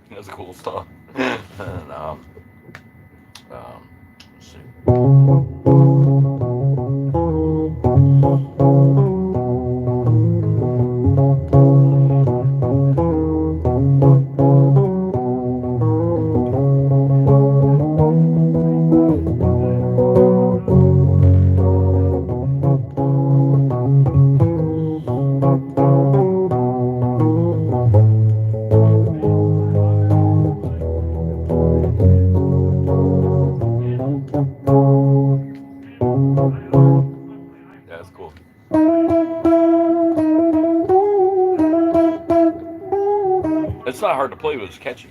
That's cool stuff. And, let's see. Yeah, that's cool. It's not hard to play, but it's catchy.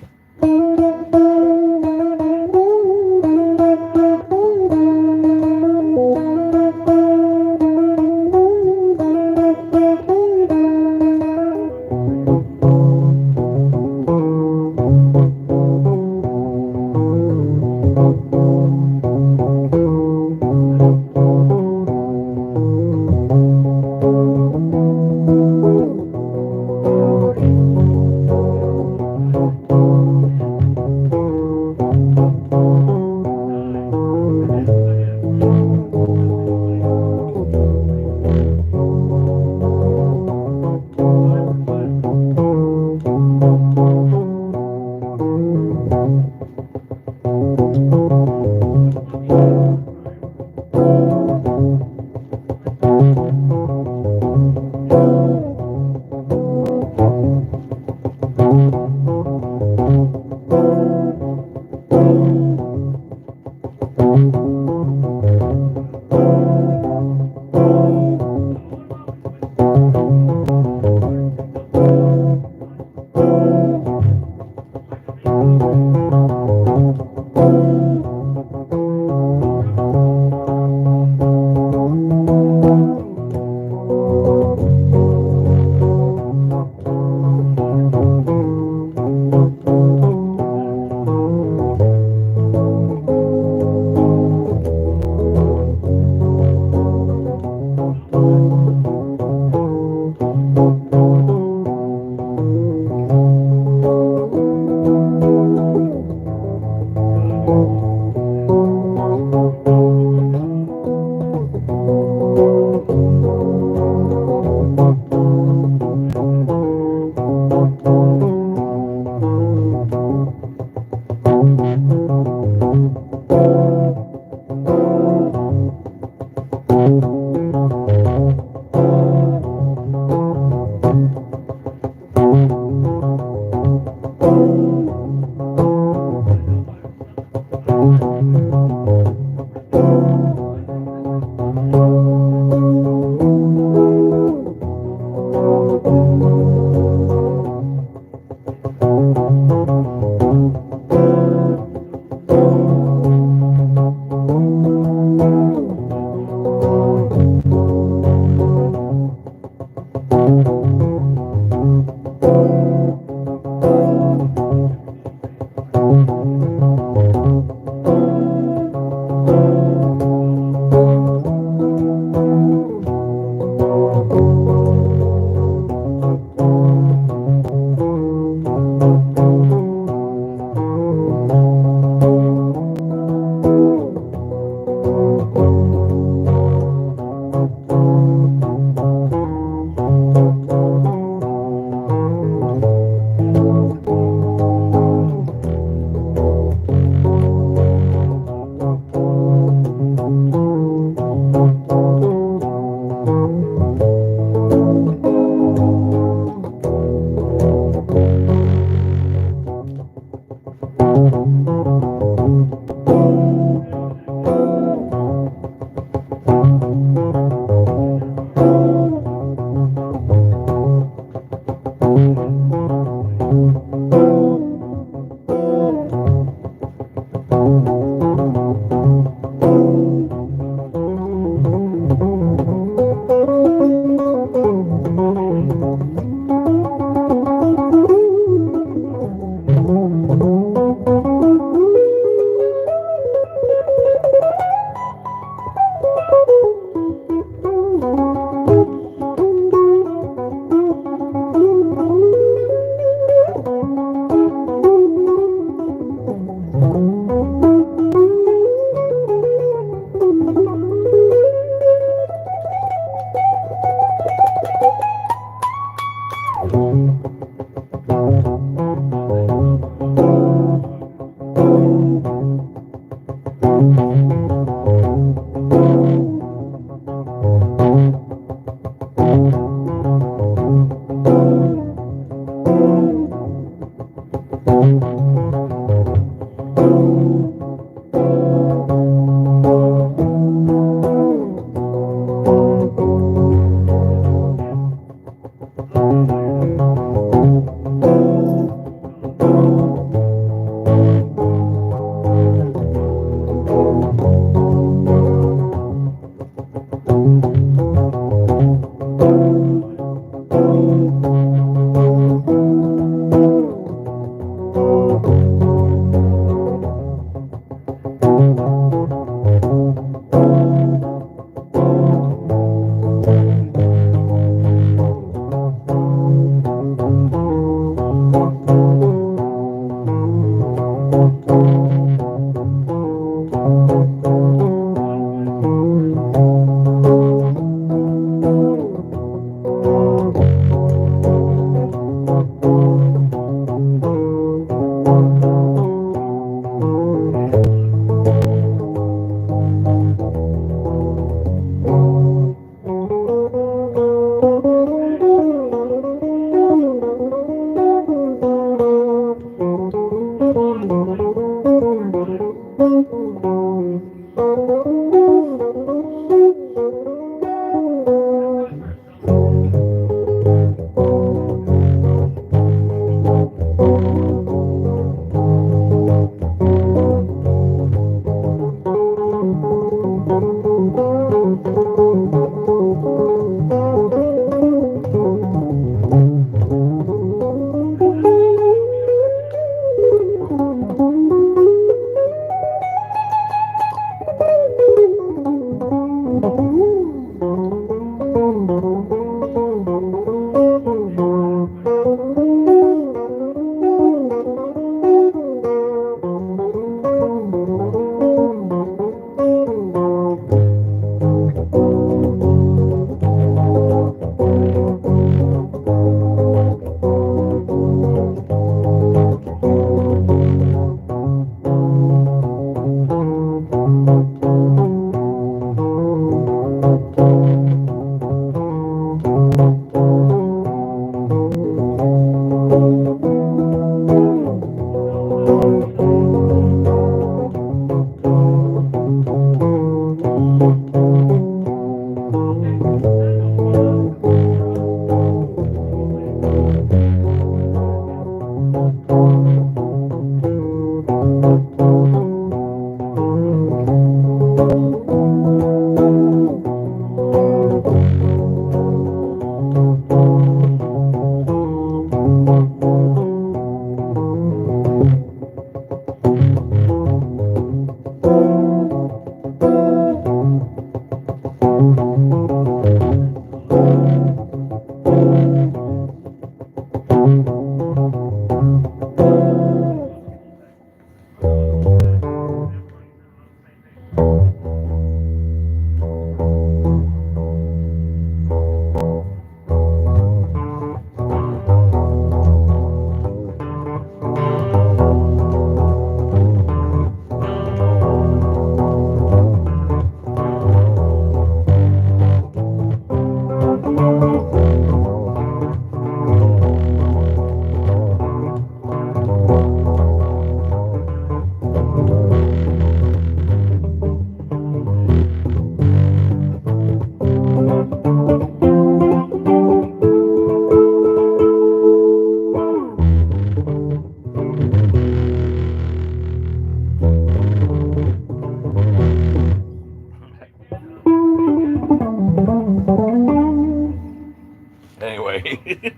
Right.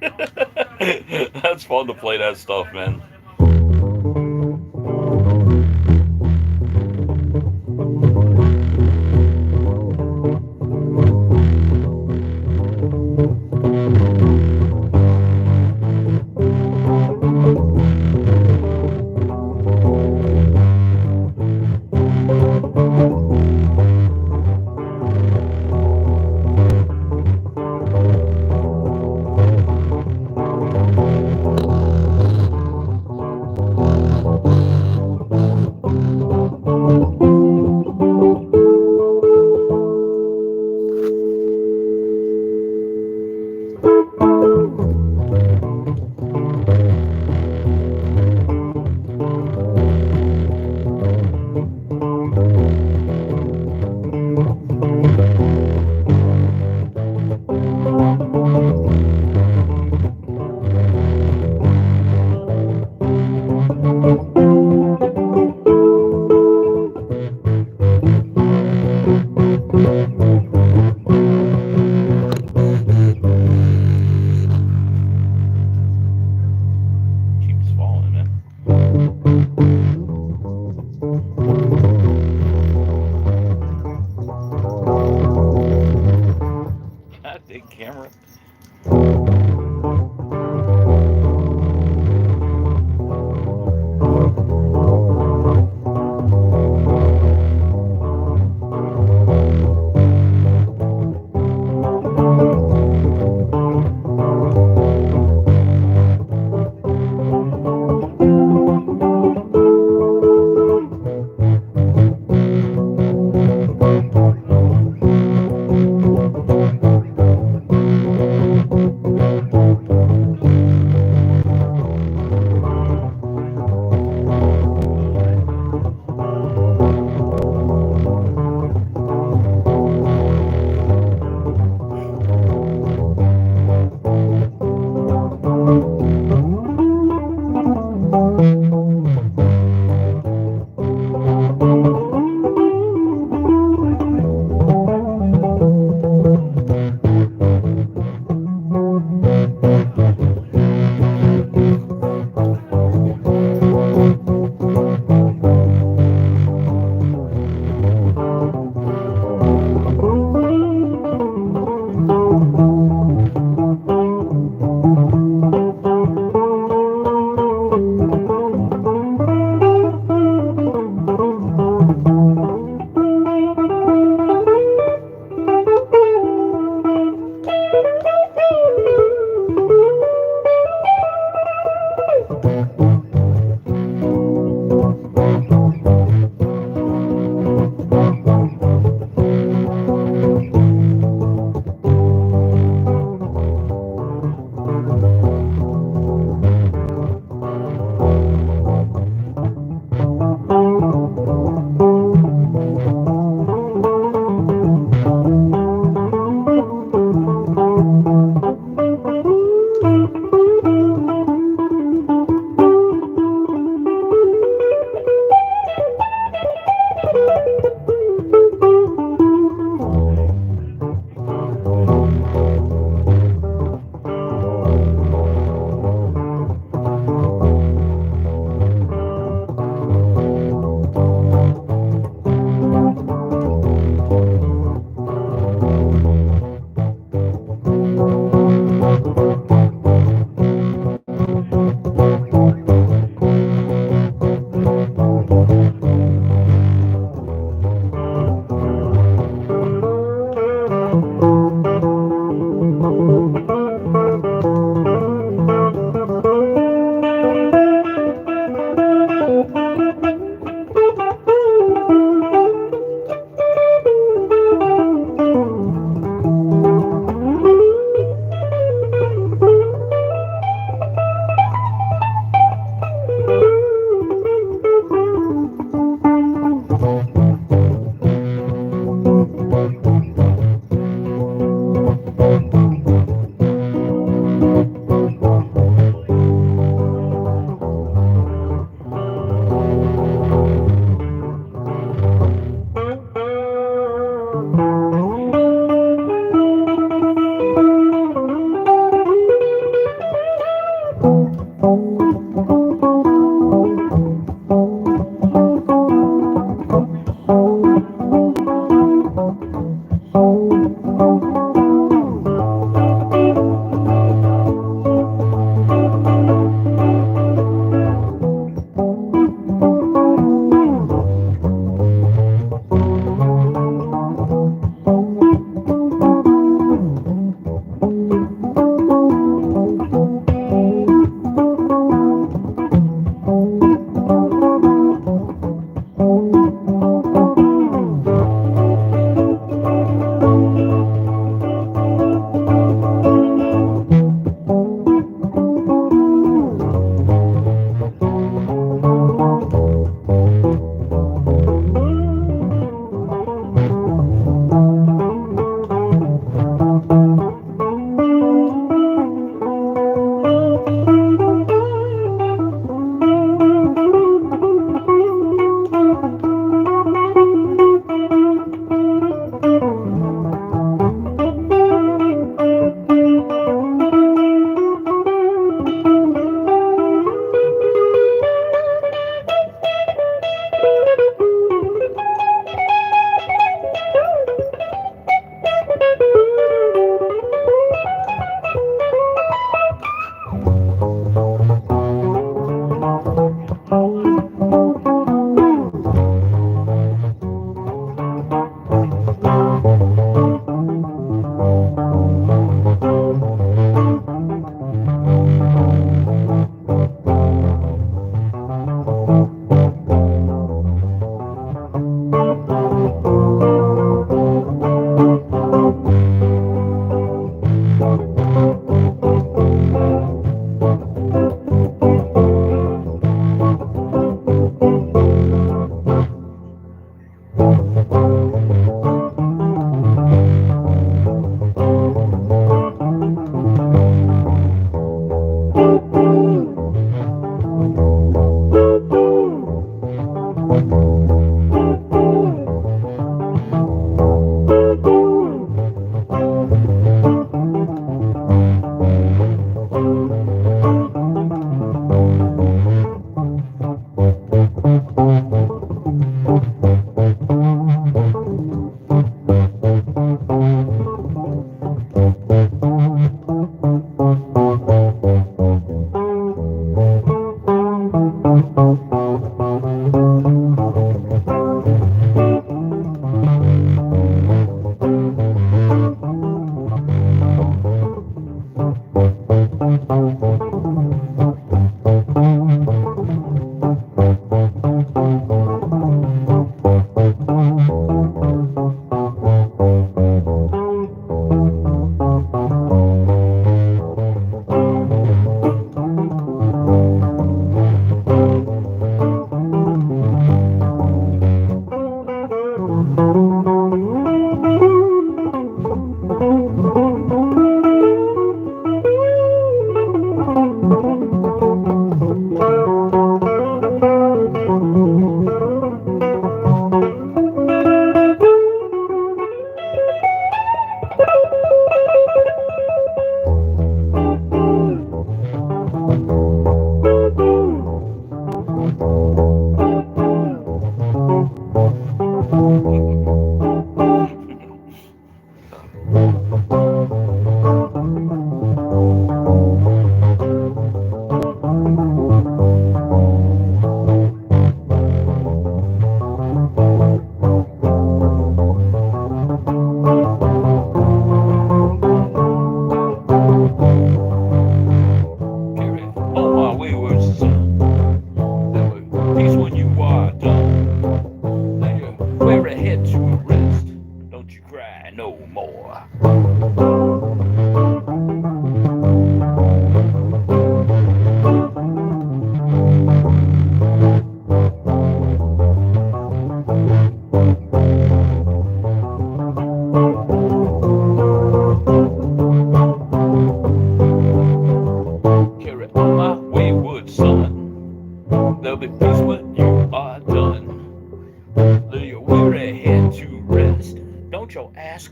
That's fun to play that stuff, man. Keeps falling, man. God, big camera.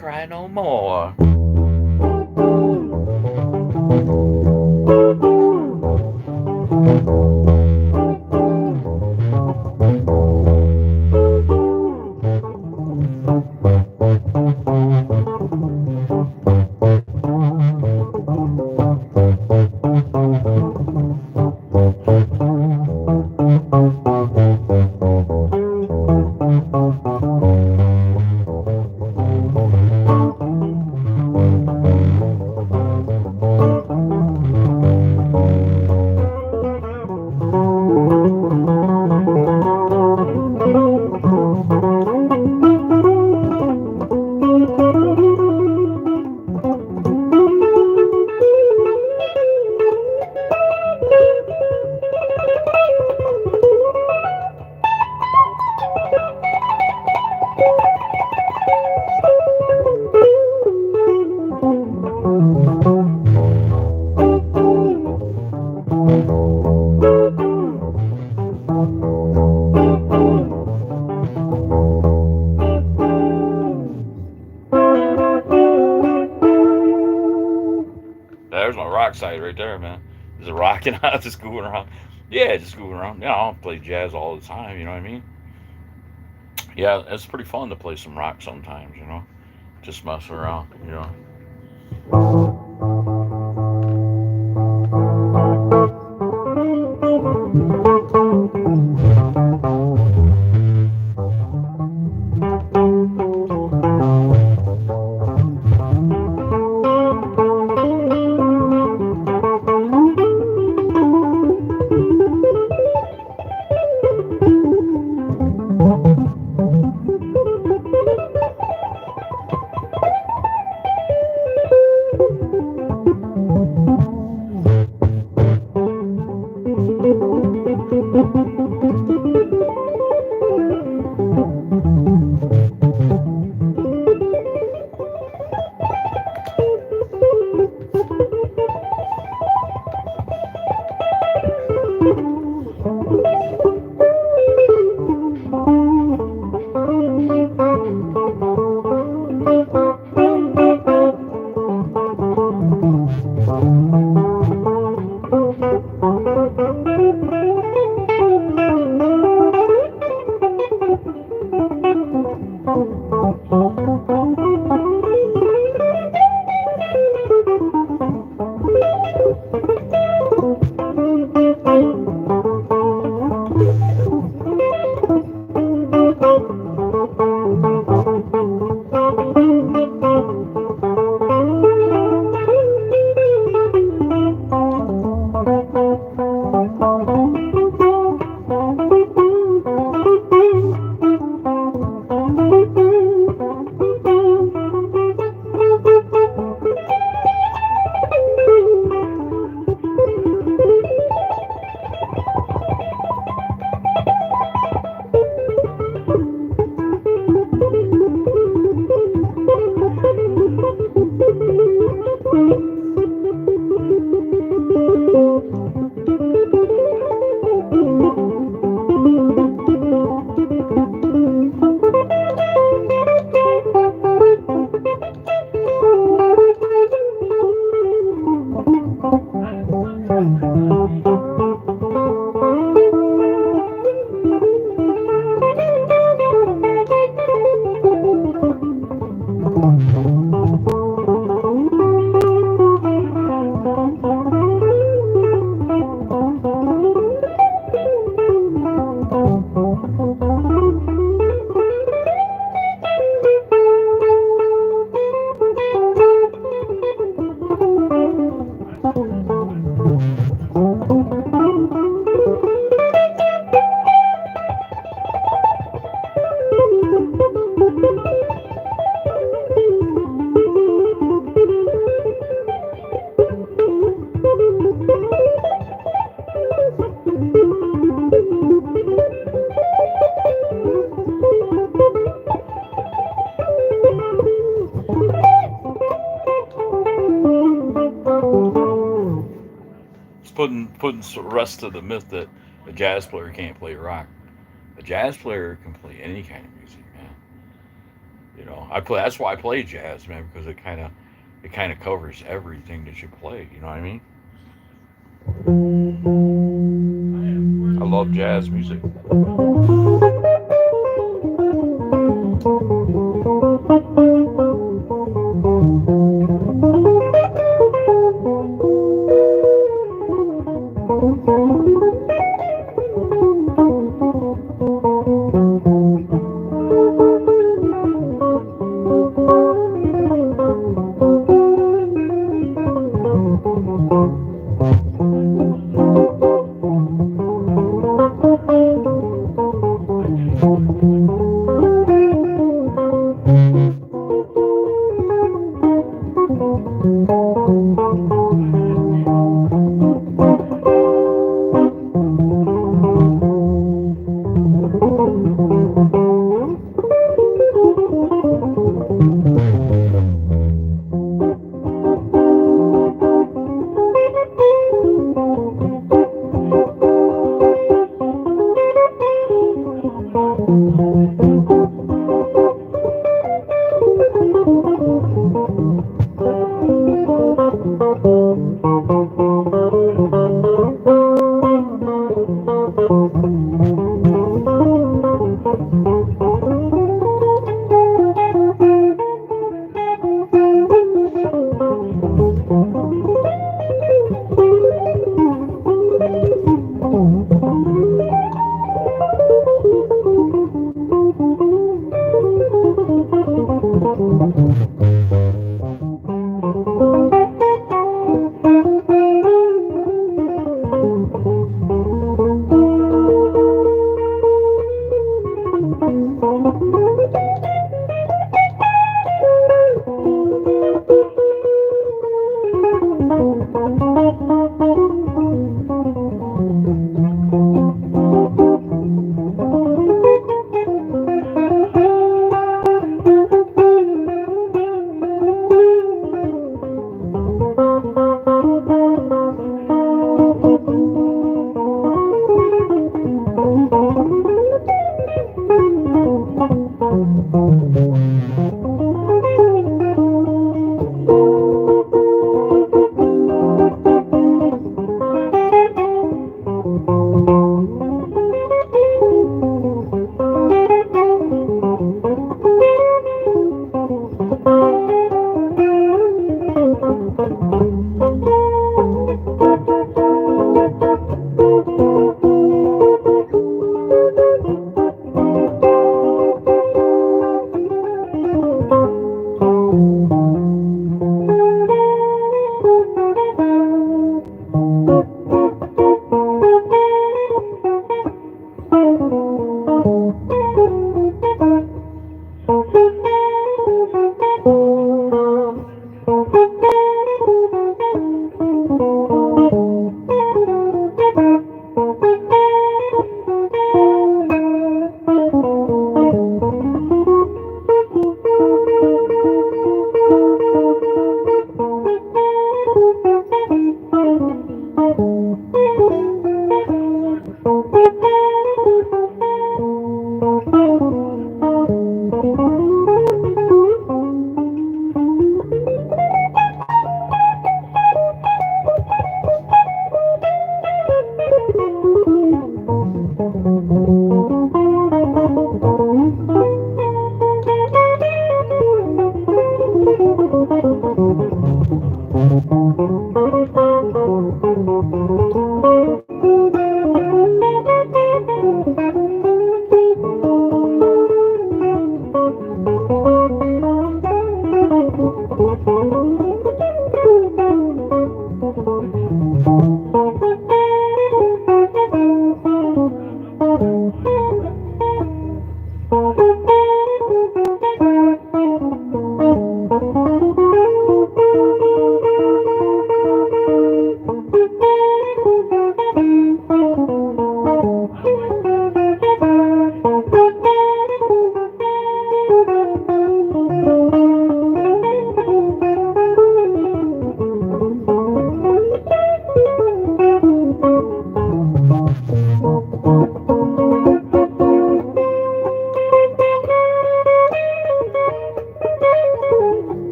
cry no more. There's my rock side right there, man. Just rocking out, just goofing around. Yeah, just goofing around. Yeah, I don't play jazz all the time. You know what I mean? Yeah, it's pretty fun to play some rock sometimes. Just messing around. It's putting the rest of the myth that a jazz player can't play rock. A jazz player can play any kind of music, man. You know, I play. That's why I play jazz, man, because it kind of covers everything that you play. You know what I mean? I love jazz music.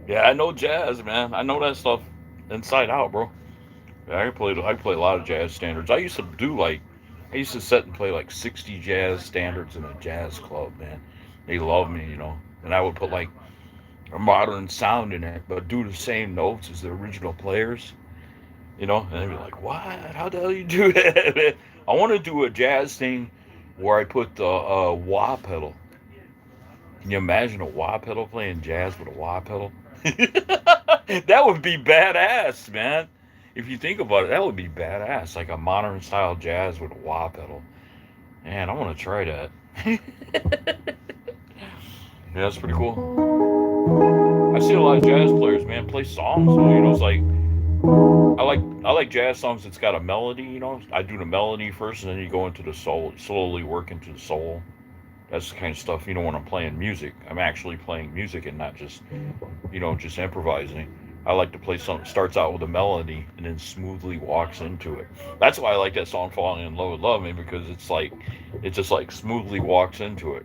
Yeah, I know jazz, man. I know that stuff inside out, bro. Yeah, I play a lot of jazz standards. I used to sit and play like 60 jazz standards in a jazz club, man. They love me, and I would put like a modern sound in it, but do the same notes as the original players, and they'd be like, "What? How the hell you do that?" Man? I want to do a jazz thing where I put the wah pedal. Can you imagine a wah pedal playing jazz with a wah pedal? That would be badass, man. If you think about it, that would be badass. Like a modern style jazz with a wah pedal. Man, I want to try that. Yeah, that's pretty cool. I see a lot of jazz players, man, play songs. So, it's like I like jazz songs that's got a melody. I do the melody first, and then you go into the soul, slowly work into the soul. That's the kind of stuff. When I'm playing music, I'm actually playing music and not just improvising. I like to play something that starts out with a melody and then smoothly walks into it. That's why I like that song "Falling in Love with Love Me" because it just like smoothly walks into it.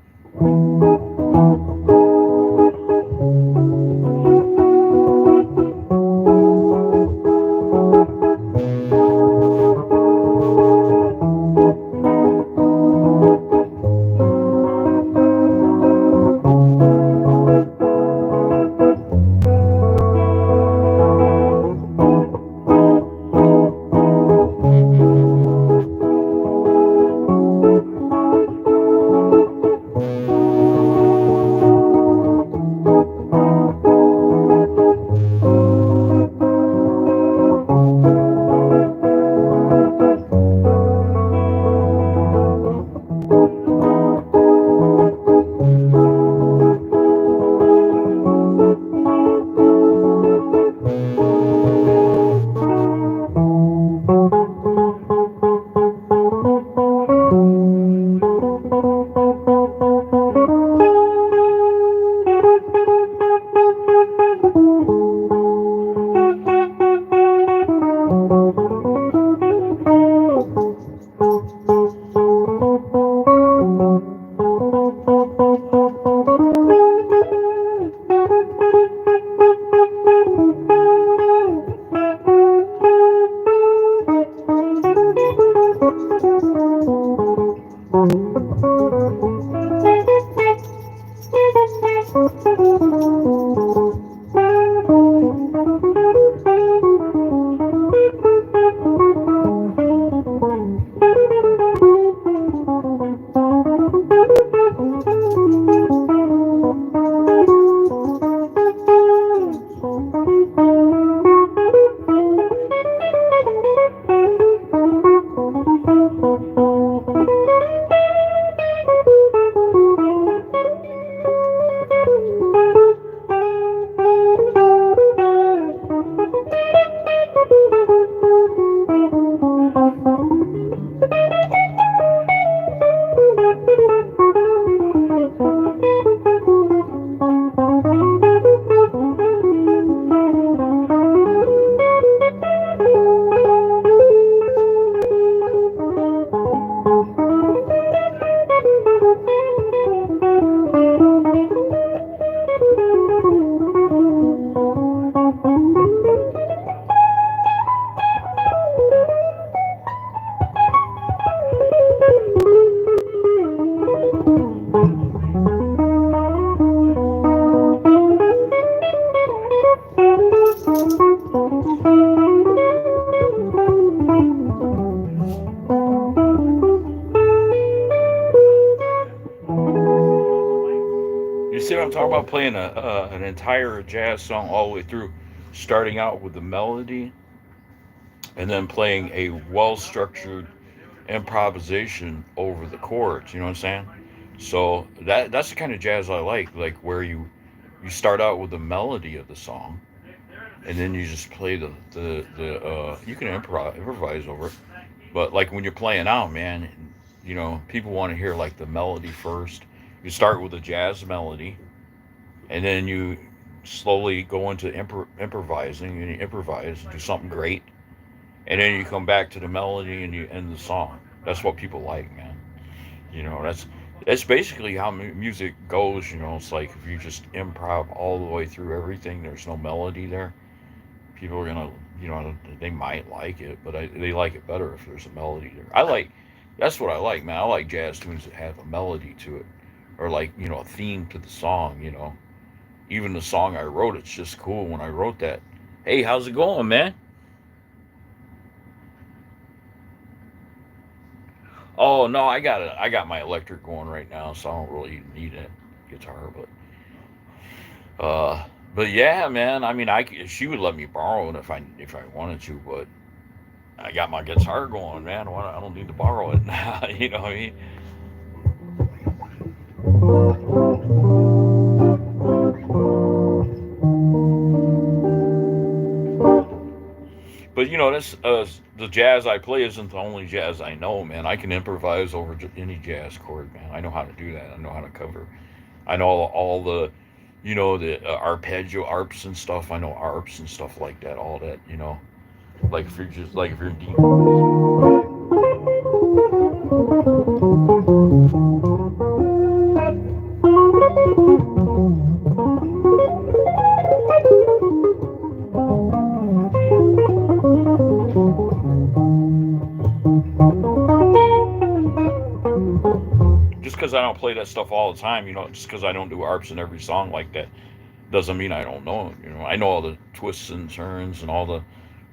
see what I'm talking about? Playing an entire jazz song all the way through, starting out with the melody, and then playing a well structured improvisation over the chords. You know what I'm saying? So that's the kind of jazz I like where you start out with the melody of the song, and then you just play the you can improvise over it. But like when you're playing out, man, people want to hear like the melody first. You start with a jazz melody, and then you slowly go into improvising, and you improvise and do something great, and then you come back to the melody and you end the song. That's what people like, man. That's basically how music goes. It's like if you just improv all the way through everything, there's no melody there. People are gonna, they might like it, but they like it better if there's a melody there. That's what I like, man. I like jazz tunes that have a melody to it, or like a theme to the song. Even the song I wrote, it's just cool when I wrote that. Hey, how's it going, man? Oh no, I got my electric going right now, so I don't really need a guitar. Uh, but yeah, man. I mean, she would let me borrow it if I wanted to, but I got my guitar going, man. I don't need to borrow it now. You know what I mean? But that's the jazz I play isn't the only jazz I know, man. I can improvise over any jazz chord, man. I know how to do that. I know how to cover. I know all the, the arpeggio arps and stuff. I know arps and stuff like that. All that, like if you're in D. Just because I don't play that stuff all the time, just because I don't do arps in every song like that, doesn't mean I don't know it. I know all the twists and turns and all the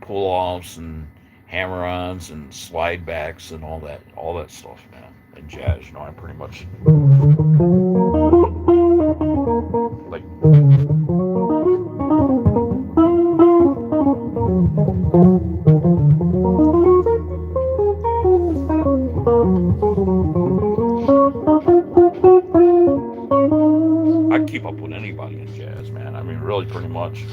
pull offs and hammer-ons and slide backs and all that stuff, man. And jazz, I'm pretty much like I keep up with anybody in jazz, man. I mean, really, pretty much.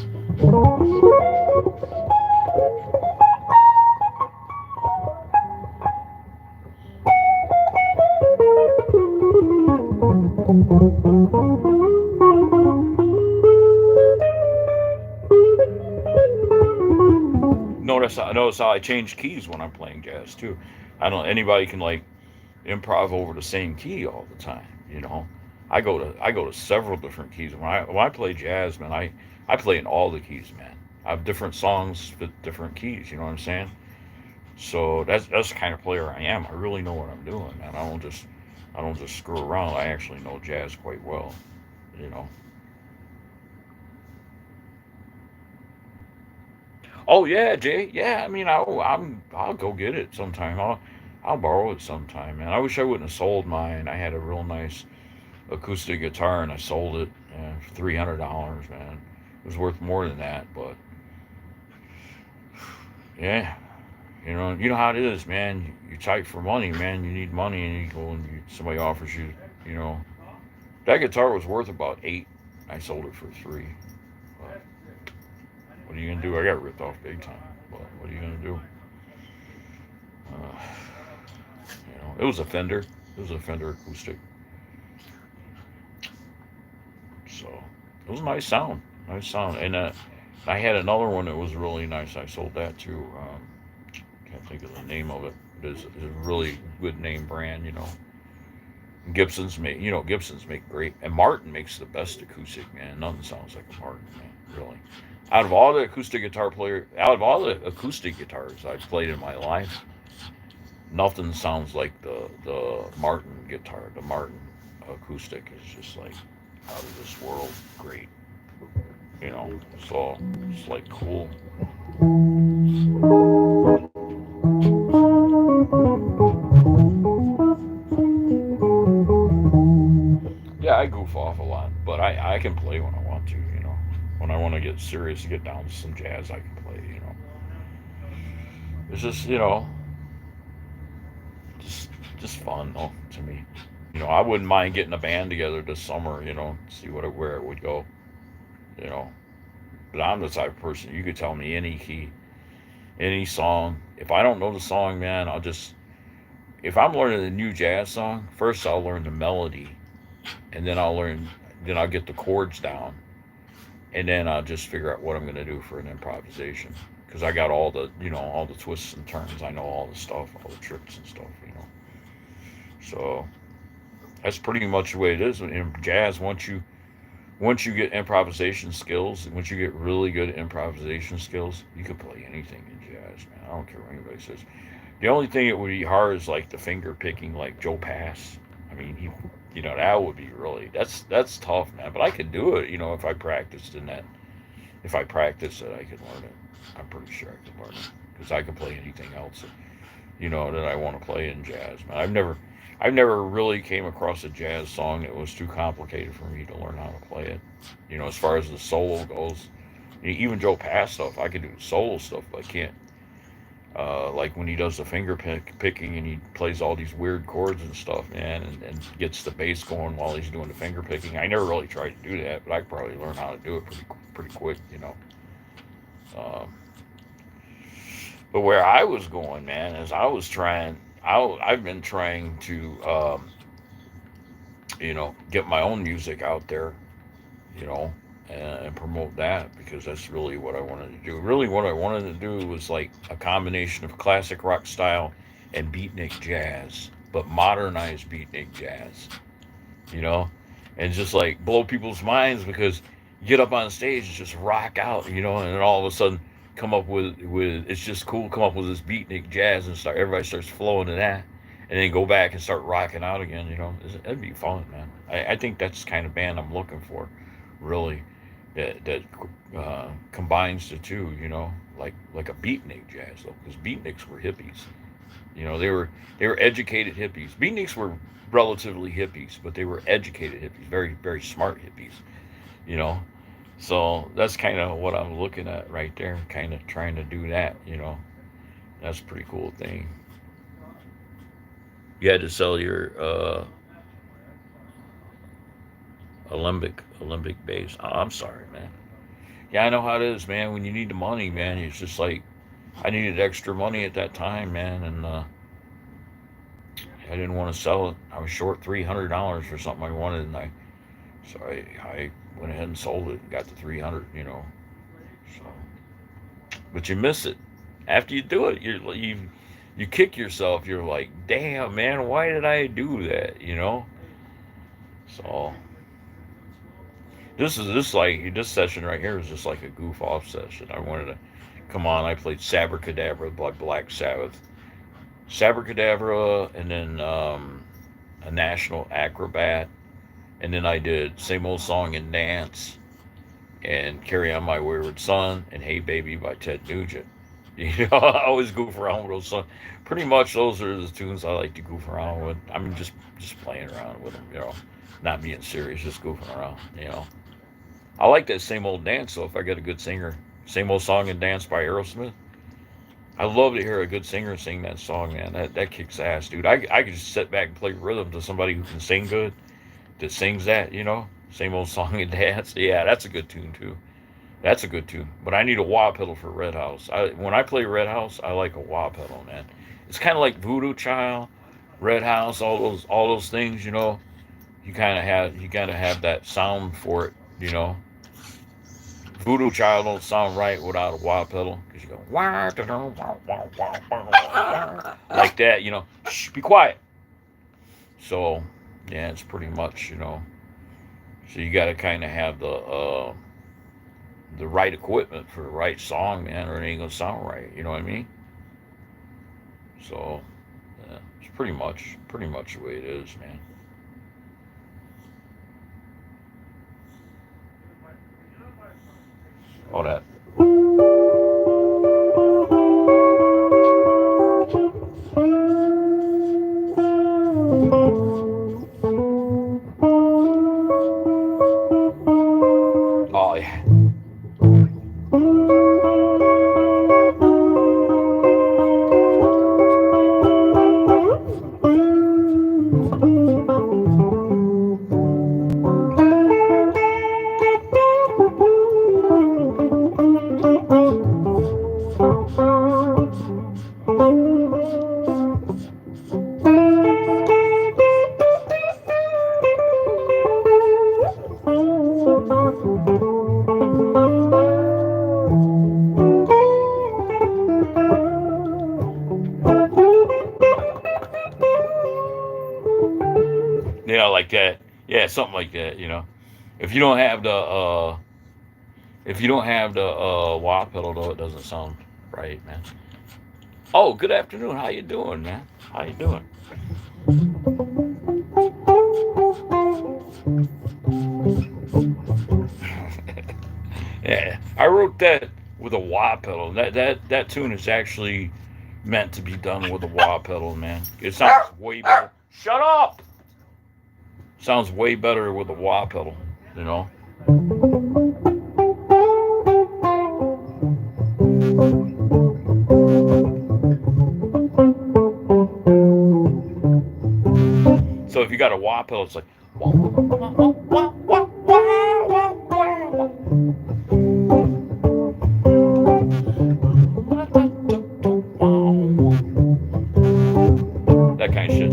Notice how I change keys when I'm playing jazz too. I don't anybody can like improv over the same key all the time. I go to several different keys when I play jazz, man. I play in all the keys, man. I have different songs with different keys. You know what I'm saying? So that's the kind of player I am. I really know what I'm doing, man. I don't just screw around. I actually know jazz quite well. You know. Oh yeah, Jay. Yeah, I mean, I'll go get it sometime. I'll borrow it sometime, man. I wish I wouldn't have sold mine. I had a real nice acoustic guitar, and I sold it for $300, man. It was worth more than that, but yeah, you know how it is, man. You're tight for money, man. You need money, and you go and somebody offers you, you know, that guitar was worth about eight. I sold it for three. But what are you gonna do? I got ripped off big time. But what are you gonna do? Uh, it was a Fender. It was a Fender acoustic. So it was a nice sound. Nice sound. And I had another one that was really nice. I sold that too. Can't think of the name of it. It's a really good name brand. Gibsons make great, and Martin makes the best acoustic, man. Nothing sounds like a Martin, man. Really. Out of all the acoustic guitars I've played in my life, nothing sounds like the Martin guitar. The Martin acoustic is just like out of this world great. So it's like cool. Yeah, I goof off a lot, but I can play when I want to. When I want to get serious, get down to some jazz, I can play. It's just just just fun though to me. I wouldn't mind getting a band together this summer. See where it would go. You know, but I'm the type of person you could tell me any key, any song. If I don't know the song, man, I'll just if I'm learning a new jazz song, first I'll learn the melody, and then I'll get the chords down, and then I'll just figure out what I'm gonna do for an improvisation. Because I got all the twists and turns. I know all the stuff, all the tricks and stuff. So that's pretty much the way it is in jazz. Once you get improvisation skills, once you get really good improvisation skills, you can play anything in jazz, man. I don't care what anybody says. The only thing that would be hard is like the finger picking, like Joe Pass. I mean, that would be really that's tough, man. But I could do it, if I practiced in that. If I practiced it, I could learn it. I'm pretty sure I could learn it because I can play anything else, that I want to play in jazz, man. I've never really came across a jazz song that was too complicated for me to learn how to play it. As far as the solo goes, even Joe Pass stuff, I can do solo stuff, but I can't. Like when he does the picking and he plays all these weird chords and stuff, man, and gets the bass going while he's doing the finger picking. I never really tried to do that, but I could probably learn how to do it pretty quick. Um, but where I was going, man, is I've been trying to, get my own music out there, you know, and promote that because that's really what I wanted to do. Really, what I wanted to do was like a combination of classic rock style and beatnik jazz, but modernized beatnik jazz, you know, and just like blow people's minds because you get up on stage and just rock out, and then all of a sudden come up with it's just cool. Come up with this beatnik jazz and everybody starts flowing to that, and then go back and start rocking out again. That'd be fun, man. I think that's the kind of band I'm looking for, really, that combines the two. Like a beatnik jazz though, because beatniks were hippies. They were educated hippies. Beatniks were relatively hippies, but they were educated hippies, very very smart hippies. You know, so that's kind of what I'm looking at right there, kind of trying to do that. That's a pretty cool thing. You had to sell your Olympic base. Oh, I'm sorry, man. Yeah, I know how it is, man. When you need the money, man, it's just like I needed extra money at that time, man, and I didn't want to sell it. I was short $300 for something I wanted, and I went ahead and sold it and got the 300. So, but you miss it after you do it. You kick yourself. You're like, damn, man, why did I do that? So this session right here is just like a goof off session. I wanted to come on. I played Sabracadabra by Black Sabbath, Sabracadabra, and then a National Acrobat, and then I did Same Old Song and Dance, and Carry On My Wayward Son, and Hey Baby by Ted Nugent. I always goof around with those songs. Pretty much those are the tunes I like to goof around with. I mean, just playing around with them, not being serious, just goofing around. I like that Same Old Dance, though, if I get a good singer. Same Old Song and Dance by Aerosmith. I love to hear a good singer sing that song, man. That kicks ass, dude. I could just sit back and play rhythm to somebody who can sing good, that sings that. Same Old Song and Dance. Yeah, that's a good tune, too. That's a good tune. But I need a wah pedal for Red House. When I play Red House, I like a wah pedal, man. It's kind of like Voodoo Child, Red House, all those things, you gotta have that sound for it, Voodoo Child don't sound right without a wah pedal because you go wah wah wah wah wah like that, Shh, be quiet. So yeah, it's pretty much. So you got to kind of have the right equipment for the right song, man, or it ain't gonna sound right. You know what I mean? So yeah, it's pretty much the way it is, man. All that. Yeah, something like that. If you don't have the wah pedal though, it doesn't sound right, man. Oh, good afternoon. How you doing, man? How you doing? Yeah, I wrote that with a wah pedal. That tune is actually meant to be done with a wah pedal, man. It sounds way better. Shut up. Sounds way better with a wah pedal. You know. So if you got a wah pedal, it's like wah wah wah wah wah wah wah wah wah. That kind of shit.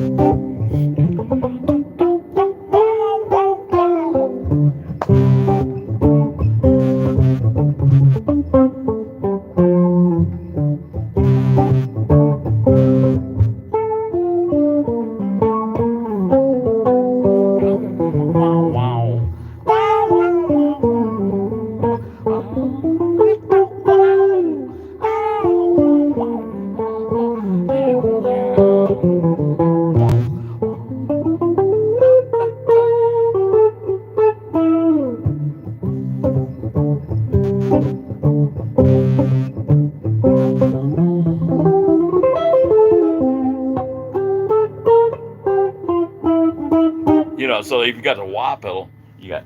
So if you got the wah pedal, you got.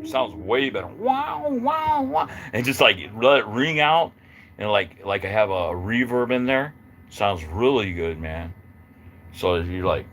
Sounds way better. Wow, wow, wow. And just like let it ring out, and like I have a reverb in there. Sounds really good, man. So if you like.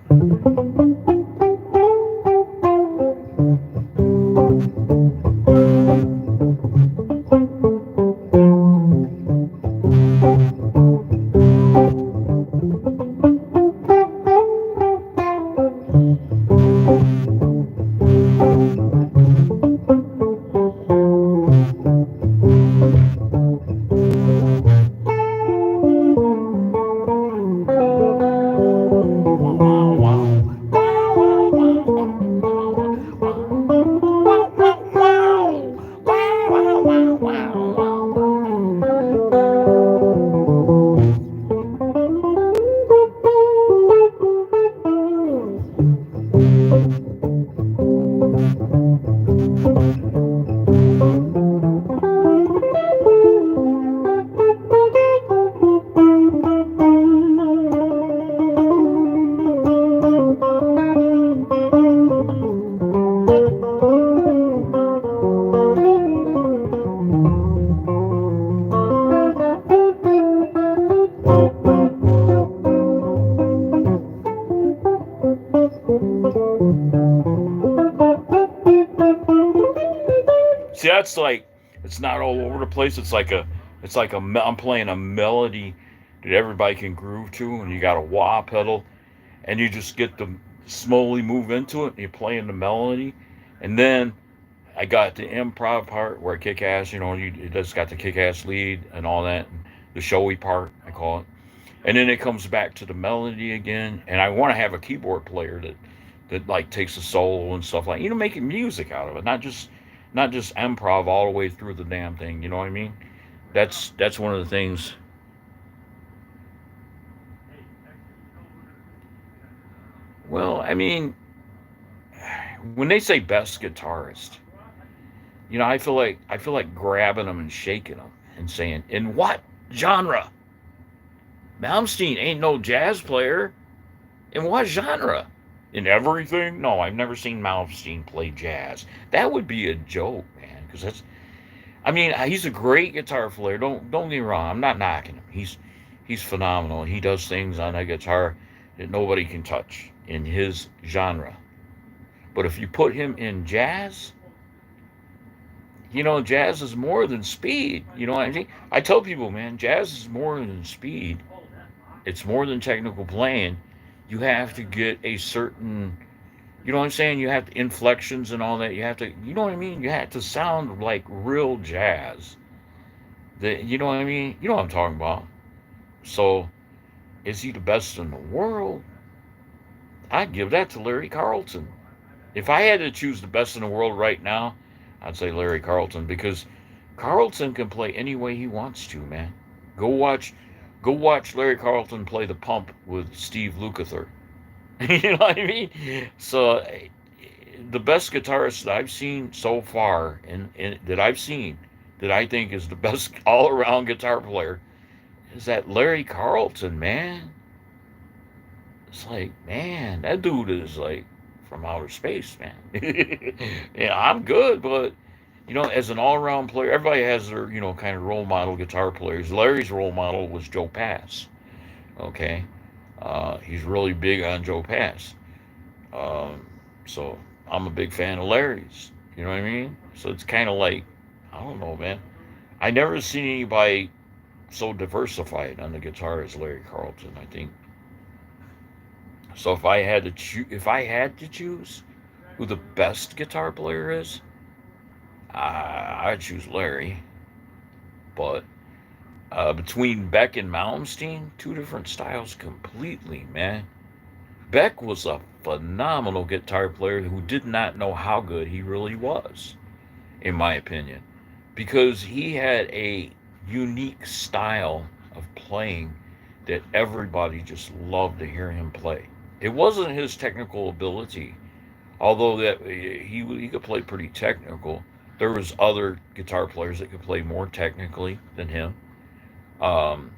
See, that's like it's not all over the place. It's like I'm playing a melody that everybody can groove to, and you got a wah pedal, and you just get to slowly move into it. And you're playing the melody, and then I got the improv part where I kick ass. It just got the kick ass lead and all that, and the showy part I call it, and then it comes back to the melody again. And I want to have a keyboard player that like takes a solo and stuff like making music out of it, not just improv all the way through the damn thing. You know what I mean? That's one of the things. Well, I mean, when they say best guitarist, I feel like grabbing them and shaking them and saying, "In what genre? Malmsteen ain't no jazz player. In what genre? In everything? No, I've never seen Malmsteen play jazz. That would be a joke, man. Because he's a great guitar player. Don't get me wrong. I'm not knocking him. He's phenomenal. He does things on that guitar that nobody can touch in his genre. But if you put him in jazz, jazz is more than speed. You know what I mean? I tell people, man, jazz is more than speed. It's more than technical playing. You have to get a certain, you know what I'm saying? You have to inflections and all that. You have to, you know what I mean? You have to sound like real jazz. You know what I mean? You know what I'm talking about. So, is he the best in the world? I'd give that to Larry Carlton. If I had to choose the best in the world right now, I'd say Larry Carlton because Carlton can play any way he wants to, man. Go watch go watch Larry Carlton play the pump with Steve Lukather. You know what I mean? So the best guitarist that I've seen so far and that I've seen that I think is the best all around guitar player is that Larry Carlton, man. It's like, man, that dude is like from outer space, man. Yeah, I'm good, but as an all-around player, everybody has their, kind of role model guitar players. Larry's role model was Joe Pass. Okay, he's really big on Joe Pass. Um, so I'm a big fan of Larry's. You know what I mean? So it's kind of like, I don't know, man. I never seen anybody so diversified on the guitar as Larry Carlton. I think so. If I had to choose who the best guitar player is, I'd choose Larry. But between Beck and Malmsteen, two different styles completely, man. Beck was a phenomenal guitar player who did not know how good he really was, in my opinion, because he had a unique style of playing that everybody just loved to hear him play. It wasn't his technical ability, although that he could play pretty technical. There was other guitar players that could play more technically than him. Um,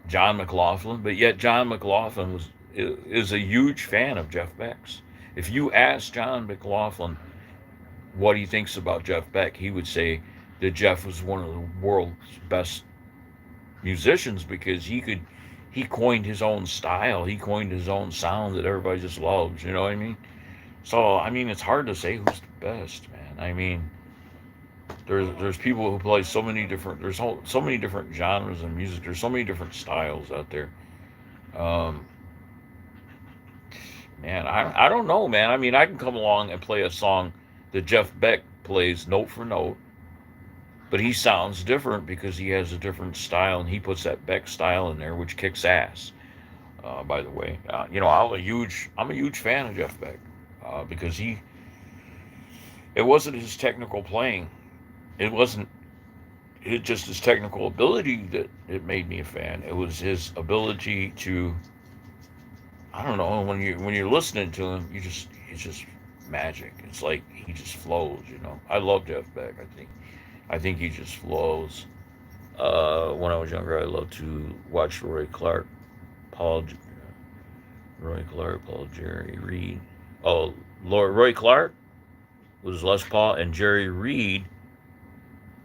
John McLaughlin, but yet John McLaughlin is a huge fan of Jeff Beck's. If you ask John McLaughlin what he thinks about Jeff Beck, he would say that Jeff was one of the world's best musicians because he coined his own style, he coined his own sound that everybody just loves. You know what I mean? So I mean, it's hard to say who's the best, man. I mean, there's people who play so many different so many different genres of music. There's so many different styles out there. Um, Man, I don't know, man. I mean, I can come along and play a song that Jeff Beck plays note for note, but he sounds different because he has a different style and he puts that Beck style in there, which kicks ass. By the way, I'm a huge fan of Jeff Beck because it wasn't his technical playing, it wasn't just his technical ability that it made me a fan. It was his ability to, I don't know, when you're listening to him, it's just magic. It's like he just flows. I love Jeff Beck. I think he just flows. When I was younger, I loved to watch Paul, Roy Clark, Paul, Jerry Reed. Oh, Roy Clark was Les Paul and Jerry Reed.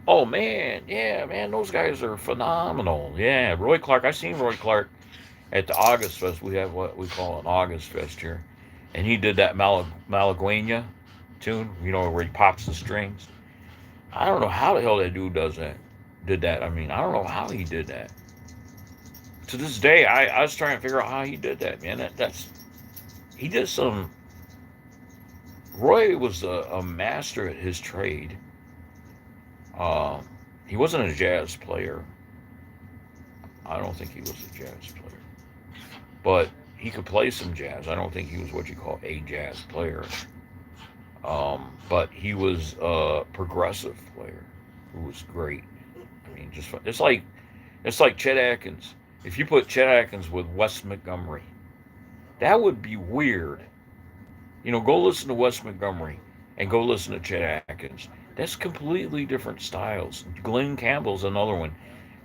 Oh man, yeah, man, those guys are phenomenal. Yeah, Roy Clark. I seen Roy Clark at the August Fest. We have what we call an August Fest here, and he did that Malaguena tune. Where he pops the strings. I don't know how the hell that dude does that. Did that? I mean, I don't know how he did that. To this day, I was trying to figure out how he did that, man. That's he did some. Roy was a master at his trade. Uh, he wasn't a jazz player. I don't think he was a jazz player, but he could play some jazz. I don't think he was what you call a jazz player. But he was a progressive player who was great. I mean, just it's like Chet Atkins. If you put Chet Atkins with Wes Montgomery, that would be weird. Go listen to Wes Montgomery and go listen to Chet Atkins. That's completely different styles. Glenn Campbell's another one.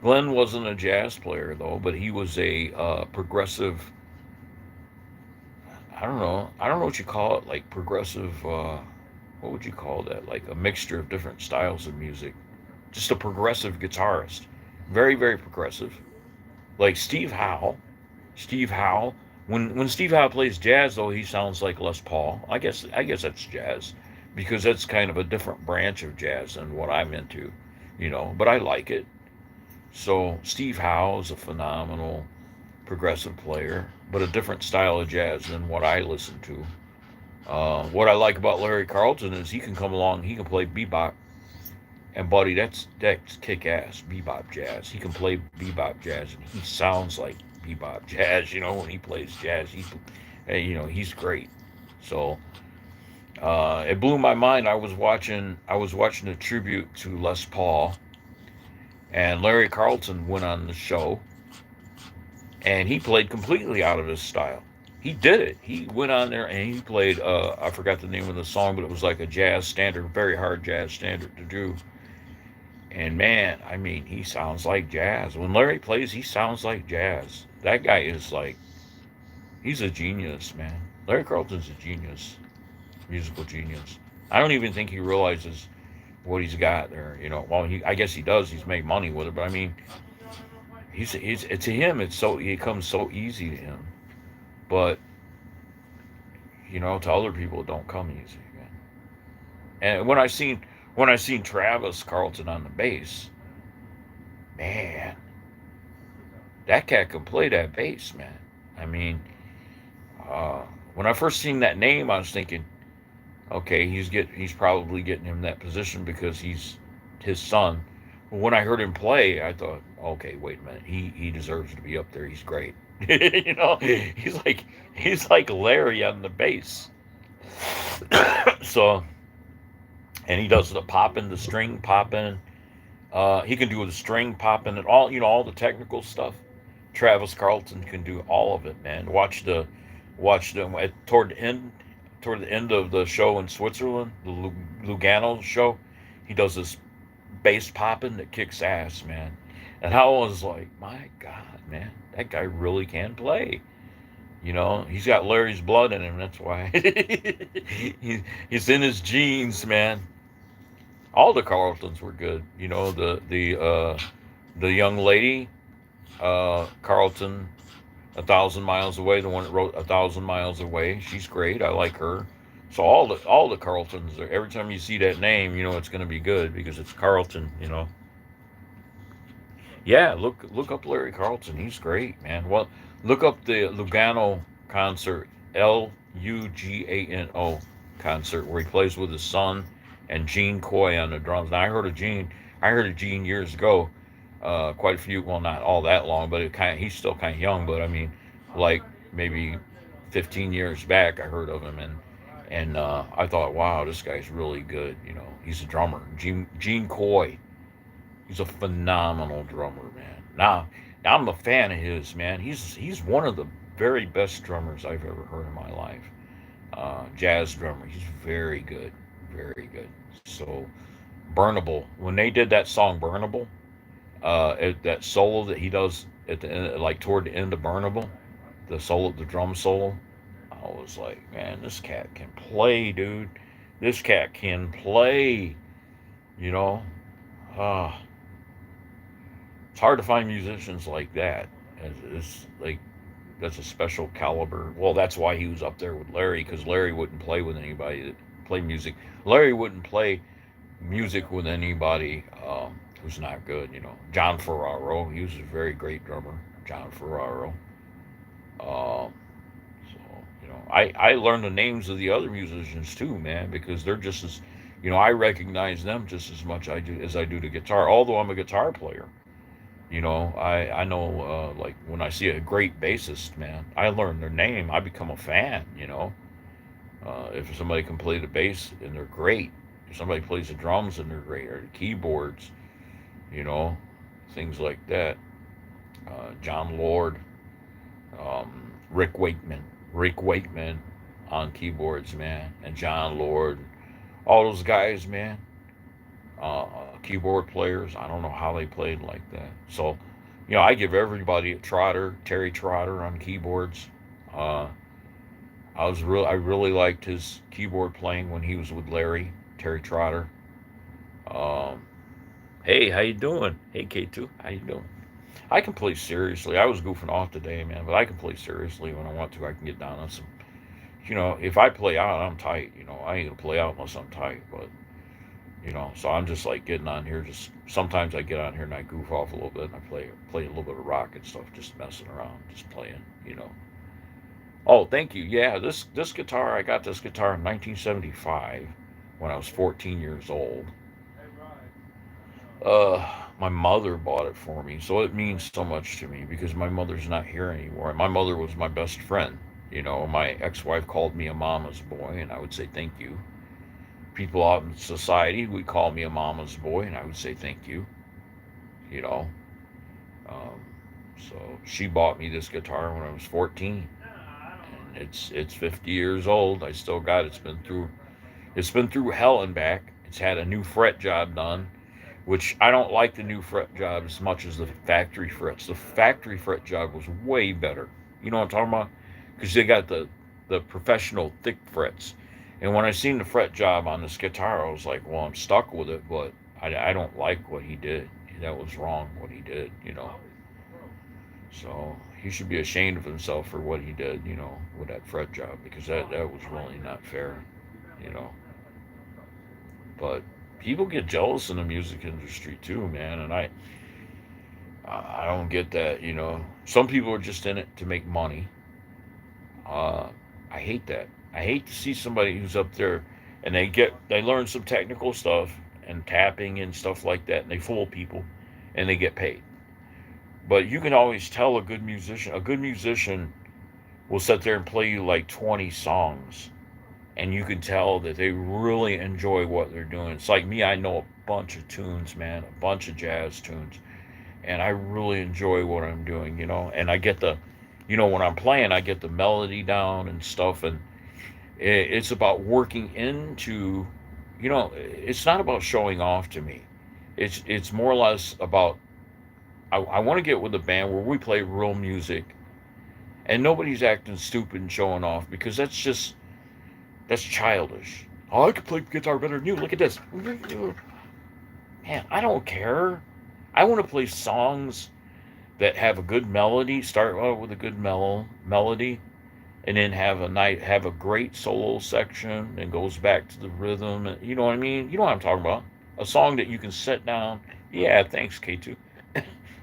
Glenn wasn't a jazz player though, but he was a progressive. I don't know. I don't know what you call it. Like progressive. What would you call that? Like a mixture of different styles of music. Just a progressive guitarist. Very, very progressive. Like Steve Howe. Steve Howe. When Steve Howe plays jazz, though, he sounds like Les Paul. I guess that's jazz, because that's kind of a different branch of jazz than what I'm into. But I like it. So Steve Howe is a phenomenal progressive player, but a different style of jazz than what I listen to. What I like about Larry Carlton is he can come along, he can play bebop, And buddy, that's kick ass bebop jazz. He can play bebop jazz, and he sounds like bebop jazz. You know, when he plays jazz, he's great. So it blew my mind. I was watching a tribute to Les Paul, and Larry Carlton went on the show, and he played completely out of his style. He did it. He went on there and he played. I forgot the name of the song, but it was like a jazz standard, very hard jazz standard to do. And man, I mean, he sounds like jazz. When Larry plays, he sounds like jazz. That guy is like, he's a genius, man. Larry Carlton's a genius, musical genius. I don't even think he realizes what he's got there. Well, I guess he does. He's made money with it, but I mean, he's to him, it comes so easy to him. But to other people, it don't come easy, man. And when I seen Travis Carlton on the bass, man, that cat can play that bass, man. I mean, when I first seen that name, I was thinking, okay, he's probably getting him that position because he's his son. But when I heard him play, I thought, okay, wait a minute, he deserves to be up there. He's great. He's like Larry on the bass. So, and he does the popping, the string popping. He can do the string popping and all the technical stuff. Travis Carlton can do all of it, man. Watch the toward the end of the show in Switzerland, the Lugano show. He does this bass popping that kicks ass, man. And I was like, my God, man, that guy really can play. He's got Larry's blood in him. That's why he's in his genes, man. All the Carltons were good. The young lady, Carlton, 1,000 miles away. The one that wrote 1,000 miles away. She's great. I like her. So all the Carltons. Every time you see that name, it's going to be good because it's Carlton. Yeah, look up Larry Carlton. He's great, man. Well, look up the Lugano concert, Lugano concert, where he plays with his son and Gene Coy on the drums. Now I heard of Gene years ago, quite a few. Well, not all that long, but he's still kind of young. But I mean, like maybe 15 years back, I heard of him, and I thought, wow, this guy's really good. He's a drummer, Gene Coy. He's a phenomenal drummer, man. Now I'm a fan of his, man. He's one of the very best drummers I've ever heard in my life. Jazz drummer. He's very good, very good. So, Burnable. When they did that song Burnable, that solo that he does at the end, like toward the end of Burnable, the drum solo, I was like, man, this cat can play, dude. This cat can play. You know, uh, it's hard to find musicians like that. It's like that's a special caliber. Well, that's why he was up there with Larry, because Larry wouldn't play with anybody that play music. Larry wouldn't play music with anybody who's not good. John Ferraro, he was a very great drummer. John Ferraro. Um, so I learned the names of the other musicians too, man, because they're just as I recognize them just as much I do the guitar. Although I'm a guitar player. I know, like when I see a great bassist, man, I learn their name. I become a fan. If somebody can play the bass and they're great, if somebody plays the drums and they're great, or the keyboards, you know, things like that. John Lord, Rick Wakeman on keyboards, man, and John Lord, all those guys, man, keyboard players. I don't know how they played like that. So, I give everybody a Trotter, Terry Trotter on keyboards. Uh, I really liked his keyboard playing when he was with Larry, Terry Trotter. Um, hey, how you doing? Hey, K2, how you doing? I can play seriously. I was goofing off today, man, but I can play seriously when I want to. I can get down on some. If I play out, I'm tight. I ain't gonna play out unless I'm tight. But so I'm just like getting on here. Just sometimes I get on here and I goof off a little bit and I play a little bit of rock and stuff, just messing around, just playing. Oh, thank you. Yeah, this guitar, I got this guitar in 1975 when I was 14 years old. My mother bought it for me, so it means so much to me because my mother's not here anymore. My mother was my best friend. My ex-wife called me a mama's boy, and I would say thank you. People out in society would call me a mama's boy, and I would say thank you. You know, um, so she bought me this guitar when I was 14, and it's 50 years old. I still got it. It's been through hell and back. It's had a new fret job done, which I don't like the new fret job as much as the factory frets. The factory fret job was way better. You know what I'm talking about? Because they got the professional thick frets. And when I seen the fret job on this guitar, I was like, well, I'm stuck with it, but I don't like what he did. That was wrong what he did. So he should be ashamed of himself for what he did, with that fret job because that was really not fair, you know. But people get jealous in the music industry too, man, and I don't get that. Some people are just in it to make money. Uh, I hate that. I hate to see somebody who's up there and they learn some technical stuff and tapping and stuff like that, and they fool people, and they get paid. But you can always tell a good musician will sit there and play you like 20 songs, and you can tell that they really enjoy what they're doing. It's like me, I know a bunch of tunes, man, a bunch of jazz tunes, and I really enjoy what I'm doing. And I get when I'm playing, I get the melody down and stuff, and it's about working it's not about showing off to me. It's more or less about I want to get with a band where we play real music and nobody's acting stupid and showing off because that's childish. Oh, I could play guitar better than you. Look at this. Man, I don't care. I want to play songs that have a good melody. Start out with a good melody, and then have a great solo section, and goes back to the rhythm. You know what I mean? You know what I'm talking about? A song that you can sit down. Yeah, thanks, K2.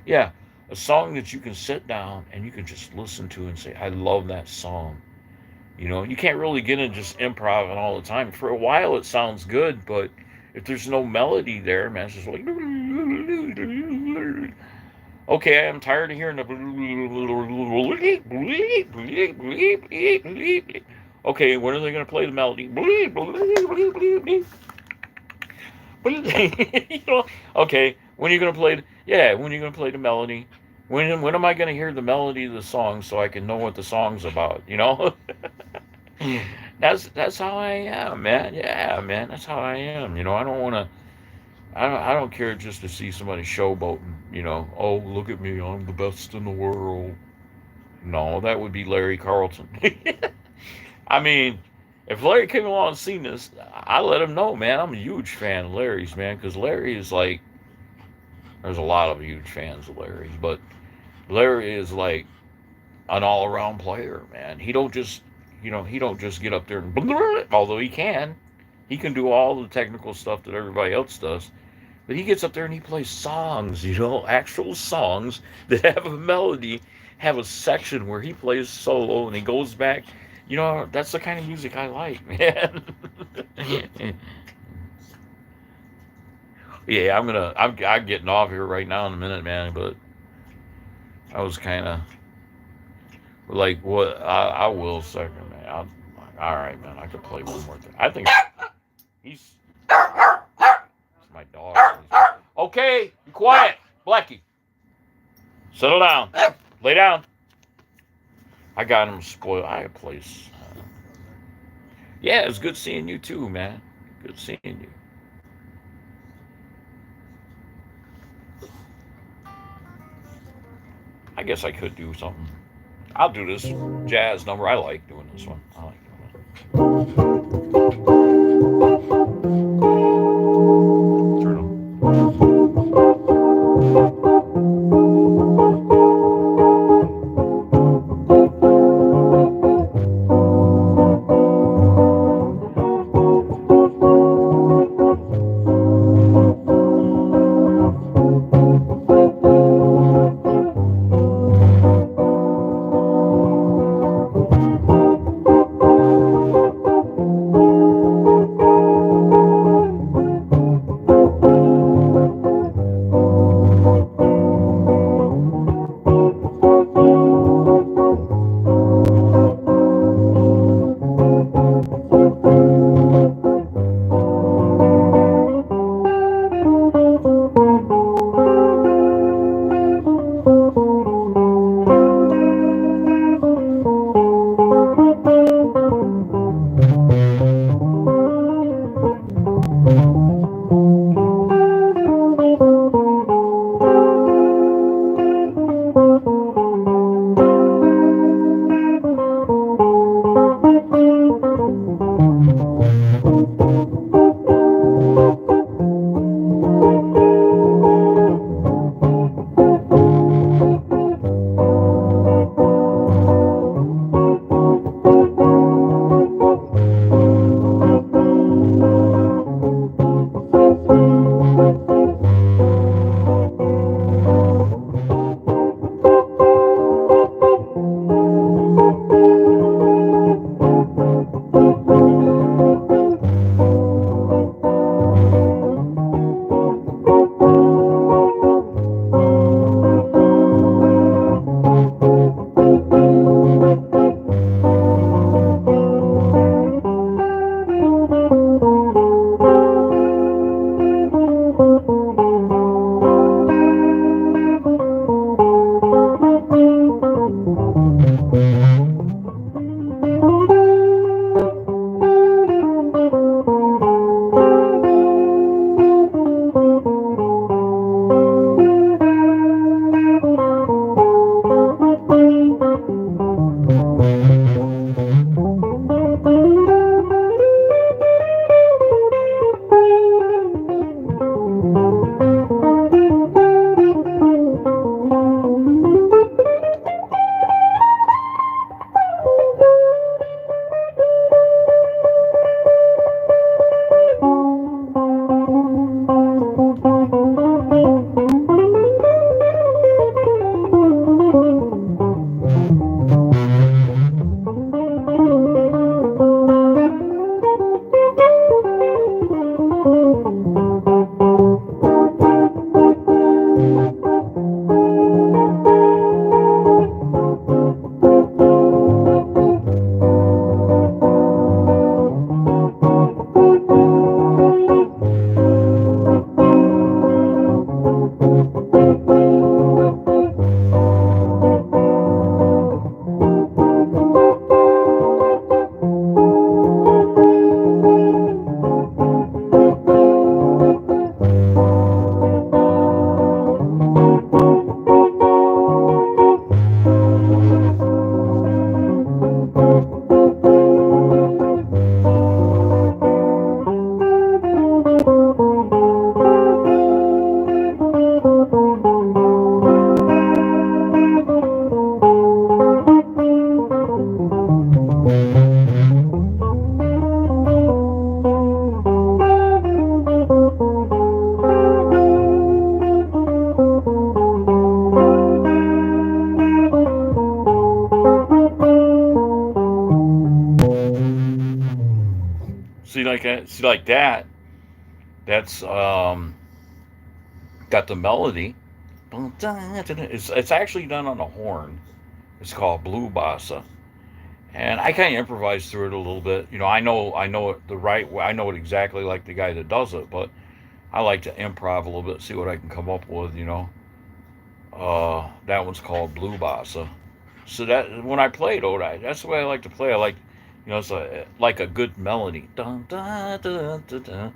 Yeah, a song that you can sit down and you can just listen to and say, "I love that song." You can't really get in just improv all the time. For a while, it sounds good, but if there's no melody there, man, it's just like, okay, I'm tired of hearing the. Okay, when are they going to play the melody? Okay, when are you going to play? Yeah, when are you going to play the melody? When am I going to hear the melody of the song so I can know what the song's about? That's how I am, man. Yeah, man, that's how I am. I don't want to. I don't care just to see somebody showboating. Oh, look at me, I'm the best in the world. No, that would be Larry Carlton. I mean, if Larry came along and seen this, I let him know, man. I'm a huge fan of Larry's, man, because Larry is like. There's a lot of huge fans of Larry's, but Larry is like an all-around player, man. He don't just get up there and although he can do all the technical stuff that everybody else does. But he gets up there and he plays songs, actual songs that have a melody, have a section where he plays solo and he goes back. That's the kind of music I like, man. Yeah, I'm getting off here right now in a minute, man. But I was kind of like, what? I will second, man. All right, man. I could play one more thing. I think he's. It's my dog. Okay, be quiet, Blackie. Settle down. Lay down. I got him spoiled. I had a place. Yeah, it's good seeing you too, man. Good seeing you. I guess I could do something. I'll do this jazz number. I like doing this one. I like see like that. That's got the melody. It's actually done on a horn. It's called blue bossa, and I kind of improvise through it a little bit. I know it the right way. I know it exactly like the guy that does it, but I like to improv a little bit, see what I can come up with. That one's called blue bossa. So that when I play it, that's the way I like to play. I like, it's like a good melody. Dun, dun, dun, dun, dun.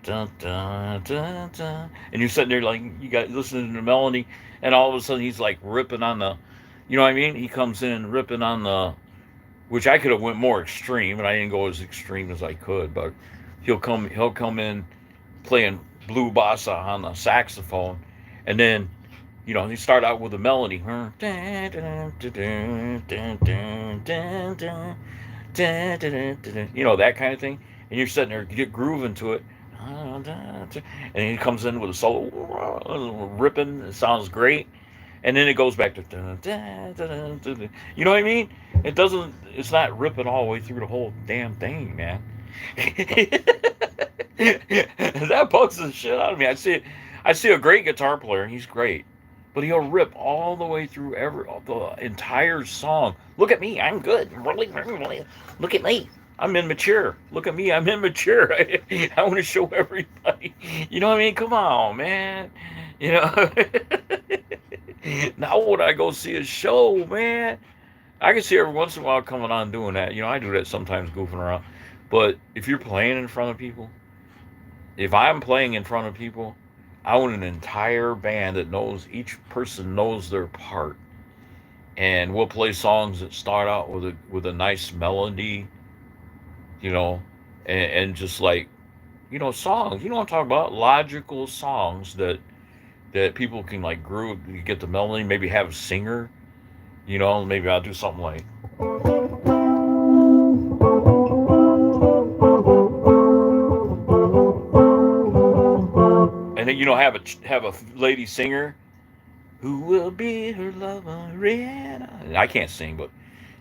Dun, dun, dun, dun. And you're sitting there like you got listening to the melody, and all of a sudden he's like ripping on the, you know what I mean? He comes in ripping on the, which I could have went more extreme, and I didn't go as extreme as I could, but he'll come in playing blue bossa on the saxophone, and then he start out with a melody, that kind of thing, and you're sitting there, get grooving to it, and he comes in with a solo, ripping. It sounds great, and then it goes back to, you know what I mean? It doesn't. It's not ripping all the way through the whole damn thing, man. That bugs the shit out of me. I see a great guitar player. He's great, but he'll rip all the way through the entire song. Look at me, I'm good. Look at me, I'm immature. Look at me, I'm immature. I want to show everybody. You know what I mean? Come on, man. You know. Now when I go see a show, man, I can see every once in a while coming on doing that. I do that sometimes, goofing around. But if you're playing in front of people, if I'm playing in front of people, I want an entire band that knows, each person knows their part, and we'll play songs that start out with a nice melody, you know, and just like, songs. You know what I'm talking about? Logical songs that people can like groove. You get the melody, maybe have a singer. Maybe I'll do something like. And then have a lady singer who will be her lover. And I can't sing, but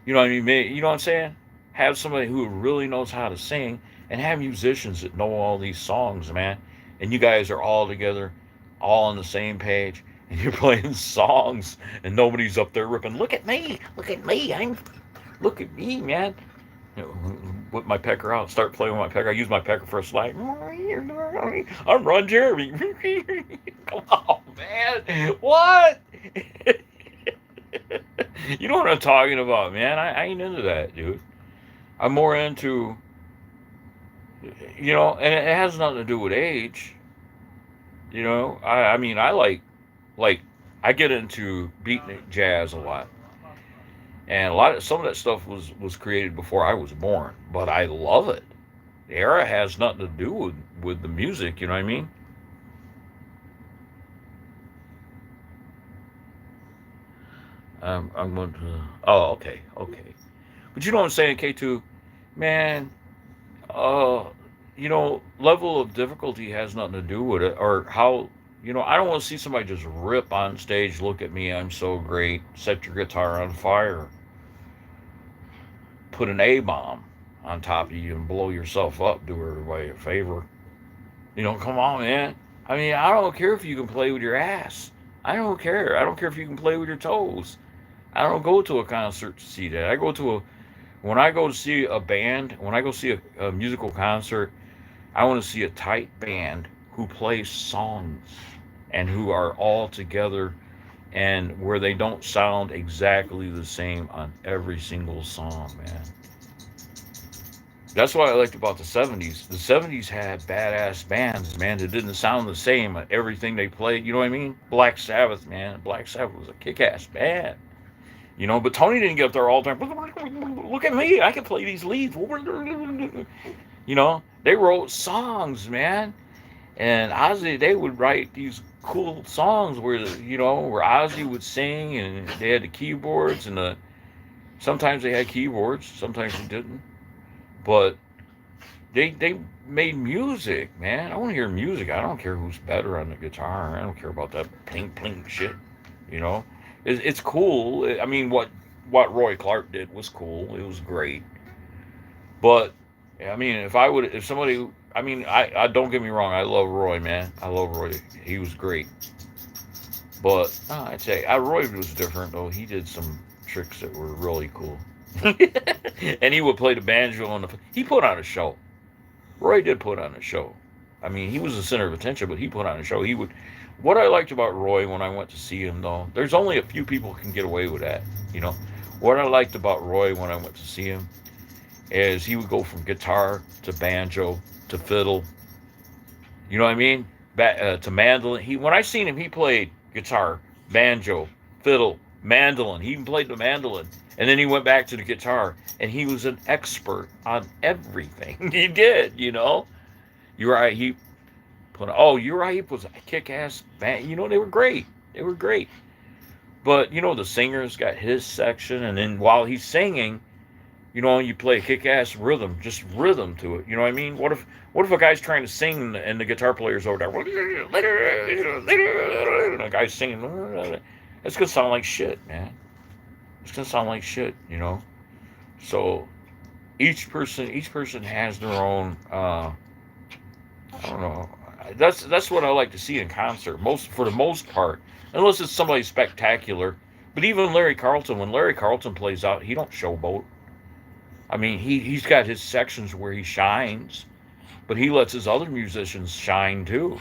you know what I mean. You know what I'm saying? Have somebody who really knows how to sing, and have musicians that know all these songs, man. And you guys are all together, all on the same page, and you're playing songs, and nobody's up there ripping. Look at me, look at me, look at me, man. Whip my pecker out, start playing with my pecker. I use my pecker for a slide. I'm Ron Jeremy. Come on, man. What? You know what I'm talking about, man. I ain't into that, dude. I'm more into, and it has nothing to do with age. I mean, I like, I get into beatnik jazz a lot. And some of that stuff was created before I was born, but I love it. The era has nothing to do with the music, you know what I mean? I'm going to. Oh, okay, okay. But you know what I'm saying, K2, man. Uh, level of difficulty has nothing to do with it, or how. I don't want to see somebody just rip on stage. Look at me, I'm so great. Set your guitar on fire. Put an A bomb on top of you and blow yourself up. Do everybody a favor. Come on, man. I mean, I don't care if you can play with your ass. I don't care. I don't care if you can play with your toes. I don't go to a concert to see that. When I go to see a band, when I go see a musical concert, I want to see a tight band who plays songs and who are all together, and where they don't sound exactly the same on every single song, man. That's what I liked about the 70s. The 70s had badass bands, man, that didn't sound the same at everything they played. You know what I mean? Black Sabbath, man. Black Sabbath was a kick-ass band. But Tony didn't get up there all the time. Look at me. I can play these leads. They wrote songs, man. And Ozzy, they would write these cool songs where Ozzy would sing, and they had the keyboards, and sometimes they had keyboards, sometimes they didn't. But they made music, man. I want to hear music. I don't care who's better on the guitar. I don't care about that pling pling shit. It's cool. I mean, what Roy Clark did was cool. It was great. But I mean, if somebody, I mean, I don't get me wrong, I love Roy, man. I love Roy. He was great. But no, I'd say Roy was different though. He did some tricks that were really cool. And he would play the banjo on the. He put on a show. Roy did put on a show. I mean, he was the center of attention, but he put on a show. He would. What I liked about Roy when I went to see him, though, there's only a few people who can get away with that. You know, what I liked about Roy when I went to see him is he would go from guitar to banjo to fiddle. You know what I mean? To mandolin. He when I seen him, he played guitar, banjo, fiddle, mandolin. He even played the mandolin, and then he went back to the guitar, and he was an expert on everything he did. You know, Uriah Heep put. Oh, Uriah Heep was a kick-ass band. You know, they were great. They were great. But you know, the singer's got his section, and then while he's singing, you know, you play a kick-ass rhythm, just rhythm to it. You know what I mean? What if a guy's trying to sing and the guitar player's over there, and the guy's singing? It's gonna sound like shit, man. It's gonna sound like shit, you know. So each person has their own. I don't know. That's what I like to see in concert. Most for the most part, unless it's somebody spectacular. But even Larry Carlton, when Larry Carlton plays out, he don't showboat. I mean, he's got his sections where he shines, but he lets his other musicians shine too.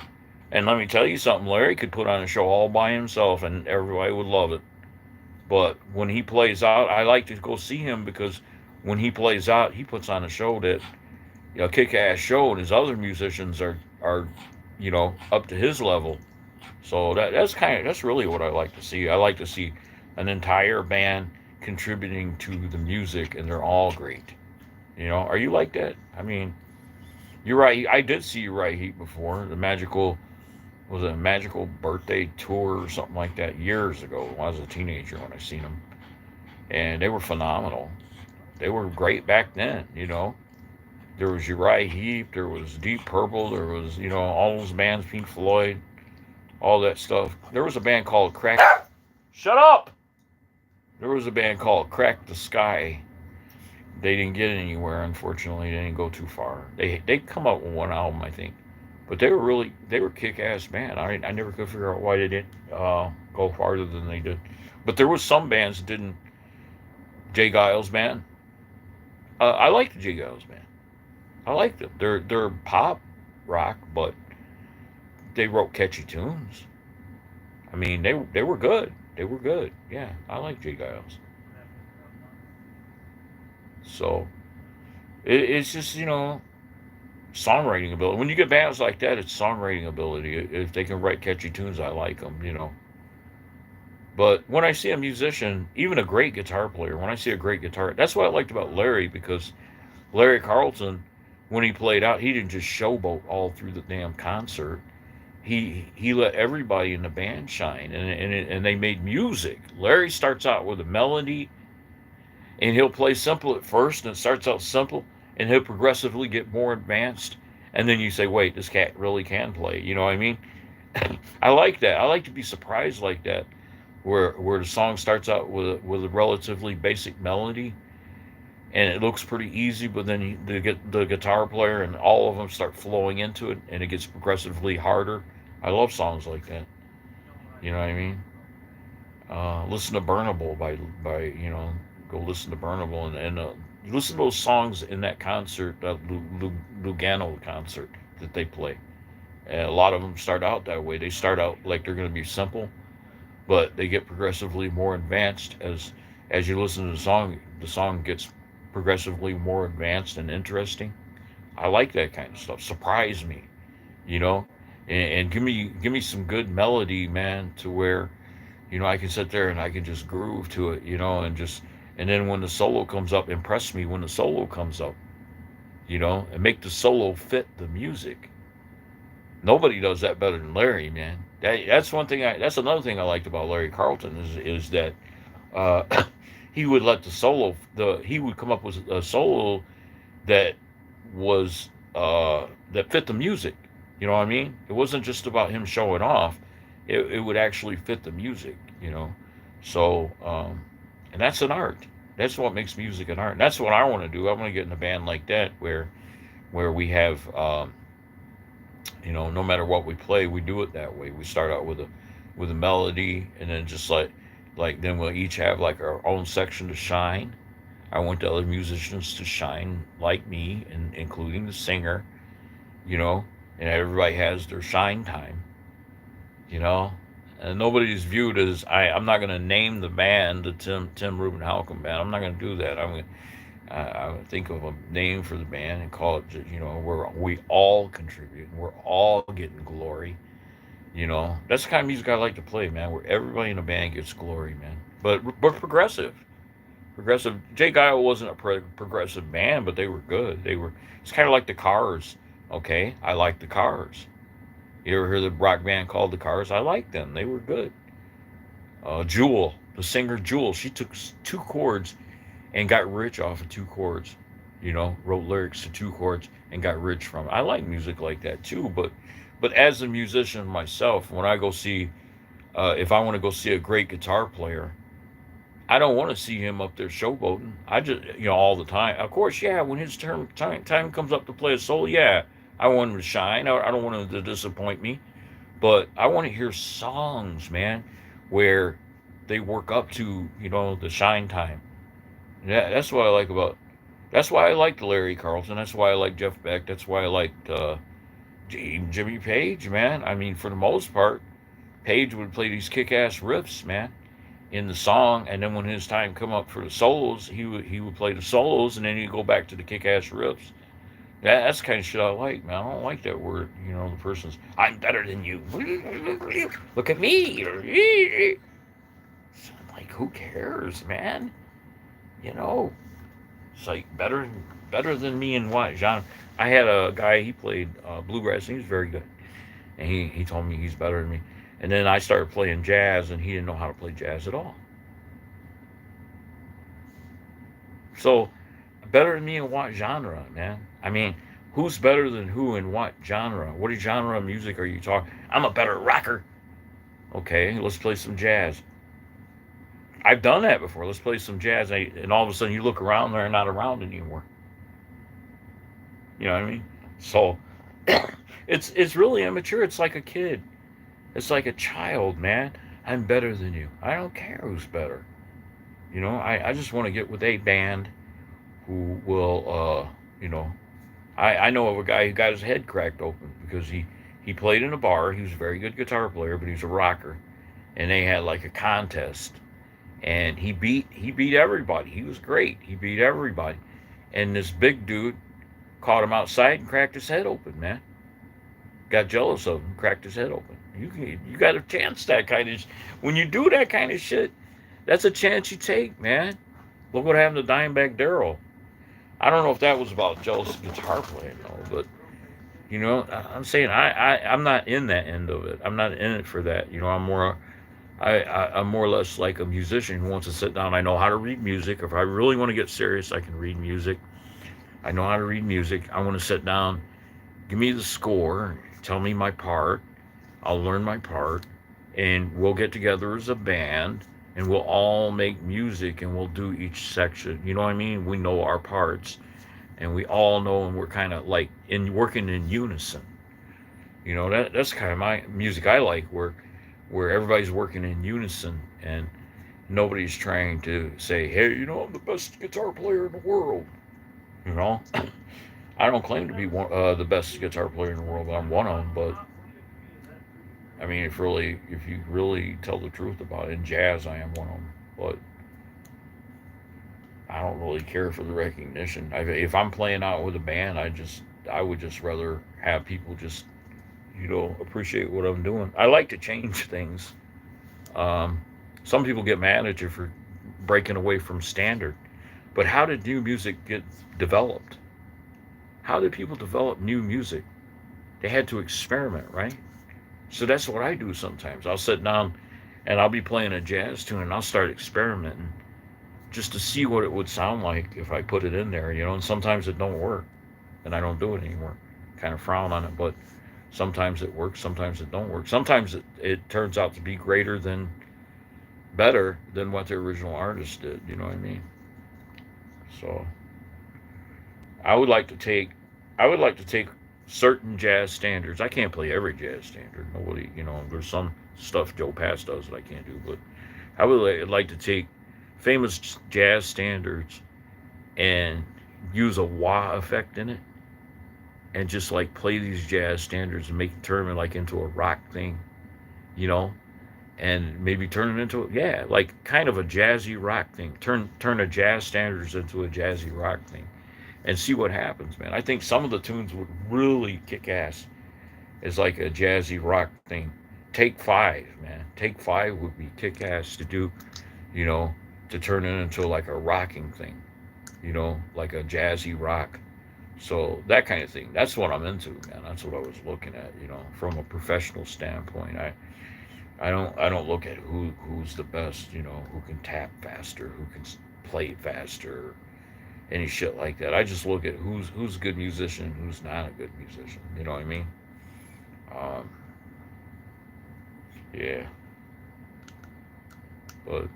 And let me tell you something, Larry could put on a show all by himself and everybody would love it. But when he plays out, I like to go see him because when he plays out, he puts on a show that, you know, kick ass show, and his other musicians are, you know, up to his level. So that's really what I like to see. I like to see an entire band contributing to the music, and they're all great. You know, are you like that? I mean, you're right. I did see you right Heat before. The magical was it a magical birthday tour or something like that years ago when I was a teenager when I seen them, and they were phenomenal. They were great back then. You know, there was Uriah Heep, there was Deep Purple, there was all those bands, Pink Floyd, all that stuff. There was a band called Crack. Shut up. There was a band called Crack the Sky. They didn't get anywhere, unfortunately. They didn't go too far. They come out with one album, I think, but they were kick ass band. I never could figure out why they didn't go farther than they did. But there was some bands that didn't. Jay Giles band. I like the Jay Giles band. I like them. They're pop rock, but they wrote catchy tunes. I mean, they were good. They were good. Yeah, I like Jay Giles. So it's just songwriting ability. When you get bands like that, it's songwriting ability. If they can write catchy tunes, I like them. But when I see a musician, even a great guitar player, when I see a great guitar, that's what I liked about Larry because Larry Carlton, when he played out, he didn't just showboat all through the damn concert. He let everybody in the band shine, and they made music. Larry starts out with a melody, and he'll play simple at first, and it starts out simple, and he'll progressively get more advanced, and then you say, wait, this cat really can play. You know what I mean? I like that. I like to be surprised like that, where the song starts out with a relatively basic melody, and it looks pretty easy, but then the guitar player and all of them start flowing into it, and it gets progressively harder. I love songs like that. You know what I mean? Listen to Burnable by go listen to Burnable and listen to those songs in that concert, that Lugano concert that they play. And a lot of them start out that way. They start out like they're going to be simple, but they get progressively more advanced as you listen to the song. The song gets progressively more advanced and interesting. I like that kind of stuff. Surprise me, you know, and give me some good melody, man, to where I can sit there and I can just groove to it, and then when the solo comes up, impress me when the solo comes up, and make the solo fit the music. Nobody does that better than Larry, man. That's one thing. That's another thing I liked about Larry Carlton is that uh, he would let the solo. He would come up with a solo that was that fit the music. You know what I mean? It wasn't just about him showing off. It would actually fit the music. So and that's an art. That's what makes music an art. And that's what I want to do. I want to get in a band like that where where we have, no matter what we play, we do it that way. We start out with a melody, and then just like then we'll each have like our own section to shine. I want the other musicians to shine like me, and including the singer, you know, and everybody has their shine time, you know. And nobody's viewed as I'm not going to name the band the Tim Rubin Halcomb band. I'm not going to do that. I would think of a name for the band and call it, where we all contribute. And we're all getting glory. That's the kind of music I like to play, man. Where everybody in the band gets glory, man. But progressive. Progressive. Jay Guile wasn't a progressive band, but they were good. They were. It's kind of like the Cars. Okay, I like the Cars. You ever hear the rock band called the Cars? I like them. They were good. Jewel, the singer Jewel, she took two chords and got rich off of two chords. Wrote lyrics to two chords and got rich from it. I like music like that too. But as a musician myself, when I go see, if I want to go see a great guitar player, I don't want to see him up there showboating. I just, all the time. Of course, yeah, when his time comes up to play a solo, yeah, I want him to shine. I don't want him to disappoint me. But I want to hear songs, man, where they work up to, the shine time. Yeah, that's what I like about. That's why I liked Larry Carlton. That's why I like Jeff Beck. That's why I liked Jimmy Page, man. I mean, for the most part, Page would play these kick-ass riffs, man, in the song, and then when his time come up for the solos, he would play the solos, and then he'd go back to the kick-ass riffs. That's the kind of shit I like, man. I don't like that word, the person's, I'm better than you. Look at me. So I'm like, who cares, man? You know, it's like better than me in what genre? I had a guy, he played bluegrass, and he was very good. And he told me he's better than me. And then I started playing jazz, and he didn't know how to play jazz at all. So, better than me in what genre, man? I mean, who's better than who in what genre? What genre of music are you talking? I'm a better rocker. Okay, let's play some jazz. I've done that before. Let's play some jazz, and all of a sudden you look around, they're not around anymore. You know what I mean? So, it's really immature. It's like a kid. It's like a child, man. I'm better than you. I don't care who's better. I just want to get with a band who will, I know of a guy who got his head cracked open because he played in a bar. He was a very good guitar player, but he was a rocker. And they had like a contest. And he beat everybody. He was great. He beat everybody. And this big dude caught him outside and cracked his head open, man. Got jealous of him, cracked his head open. You got a chance that kind of when you do that kind of shit, that's a chance you take, man. Look what happened to Dimebag Darrell. I don't know if that was about jealous guitar playing though, but I'm saying I'm not in that end of it. I'm not in it for that. I'm more or less like a musician who wants to sit down. I know how to read music. If I really want to get serious, I can read music. I know how to read music. I want to sit down, give me the score, tell me my part. I'll learn my part, and we'll get together as a band, and we'll all make music, and we'll do each section. You know what I mean? We know our parts, and we all know, and we're kind of like working in unison. That's kind of my music I like, where everybody's working in unison, and nobody's trying to say, hey, I'm the best guitar player in the world. I don't claim to be the best guitar player in the world, but I'm one of them. But I mean, if you really tell the truth about it, in jazz, I am one of them. But I don't really care for the recognition. If I'm playing out with a band, I would just rather have people just appreciate what I'm doing. I like to change things. Some people get mad at you for breaking away from standard, but how did new music get developed? How did people develop new music? They had to experiment, right? So that's what I do sometimes. I'll sit down and I'll be playing a jazz tune and I'll start experimenting just to see what it would sound like if I put it in there, and sometimes it don't work and I don't do it anymore. Kind of frown on it, but sometimes it works, sometimes it don't work. Sometimes it turns out to be better than what the original artist did, you know what I mean? So I would like to take I would like to take certain jazz standards. I can't play every jazz standard. Nobody, there's some stuff Joe Pass does that I can't do, but I would like to take famous jazz standards and use a wah effect in it, and just like play these jazz standards and make it turn it like into a rock thing, you know, and maybe turn it into, yeah, like kind of a jazzy rock thing. Turn a jazz standards into a jazzy rock thing, and see what happens, man. I think some of the tunes would really kick ass as like a jazzy rock thing. Take Five, man. Take Five would be kick ass to do, you know, to turn it into like a rocking thing, like a jazzy rock. So that kind of thing. That's what I'm into, man. That's what I was looking at, from a professional standpoint. I don't look at who's the best, who can tap faster, who can play faster, any shit like that. I just look at who's a good musician, who's not a good musician. You know what I mean? Um, yeah, but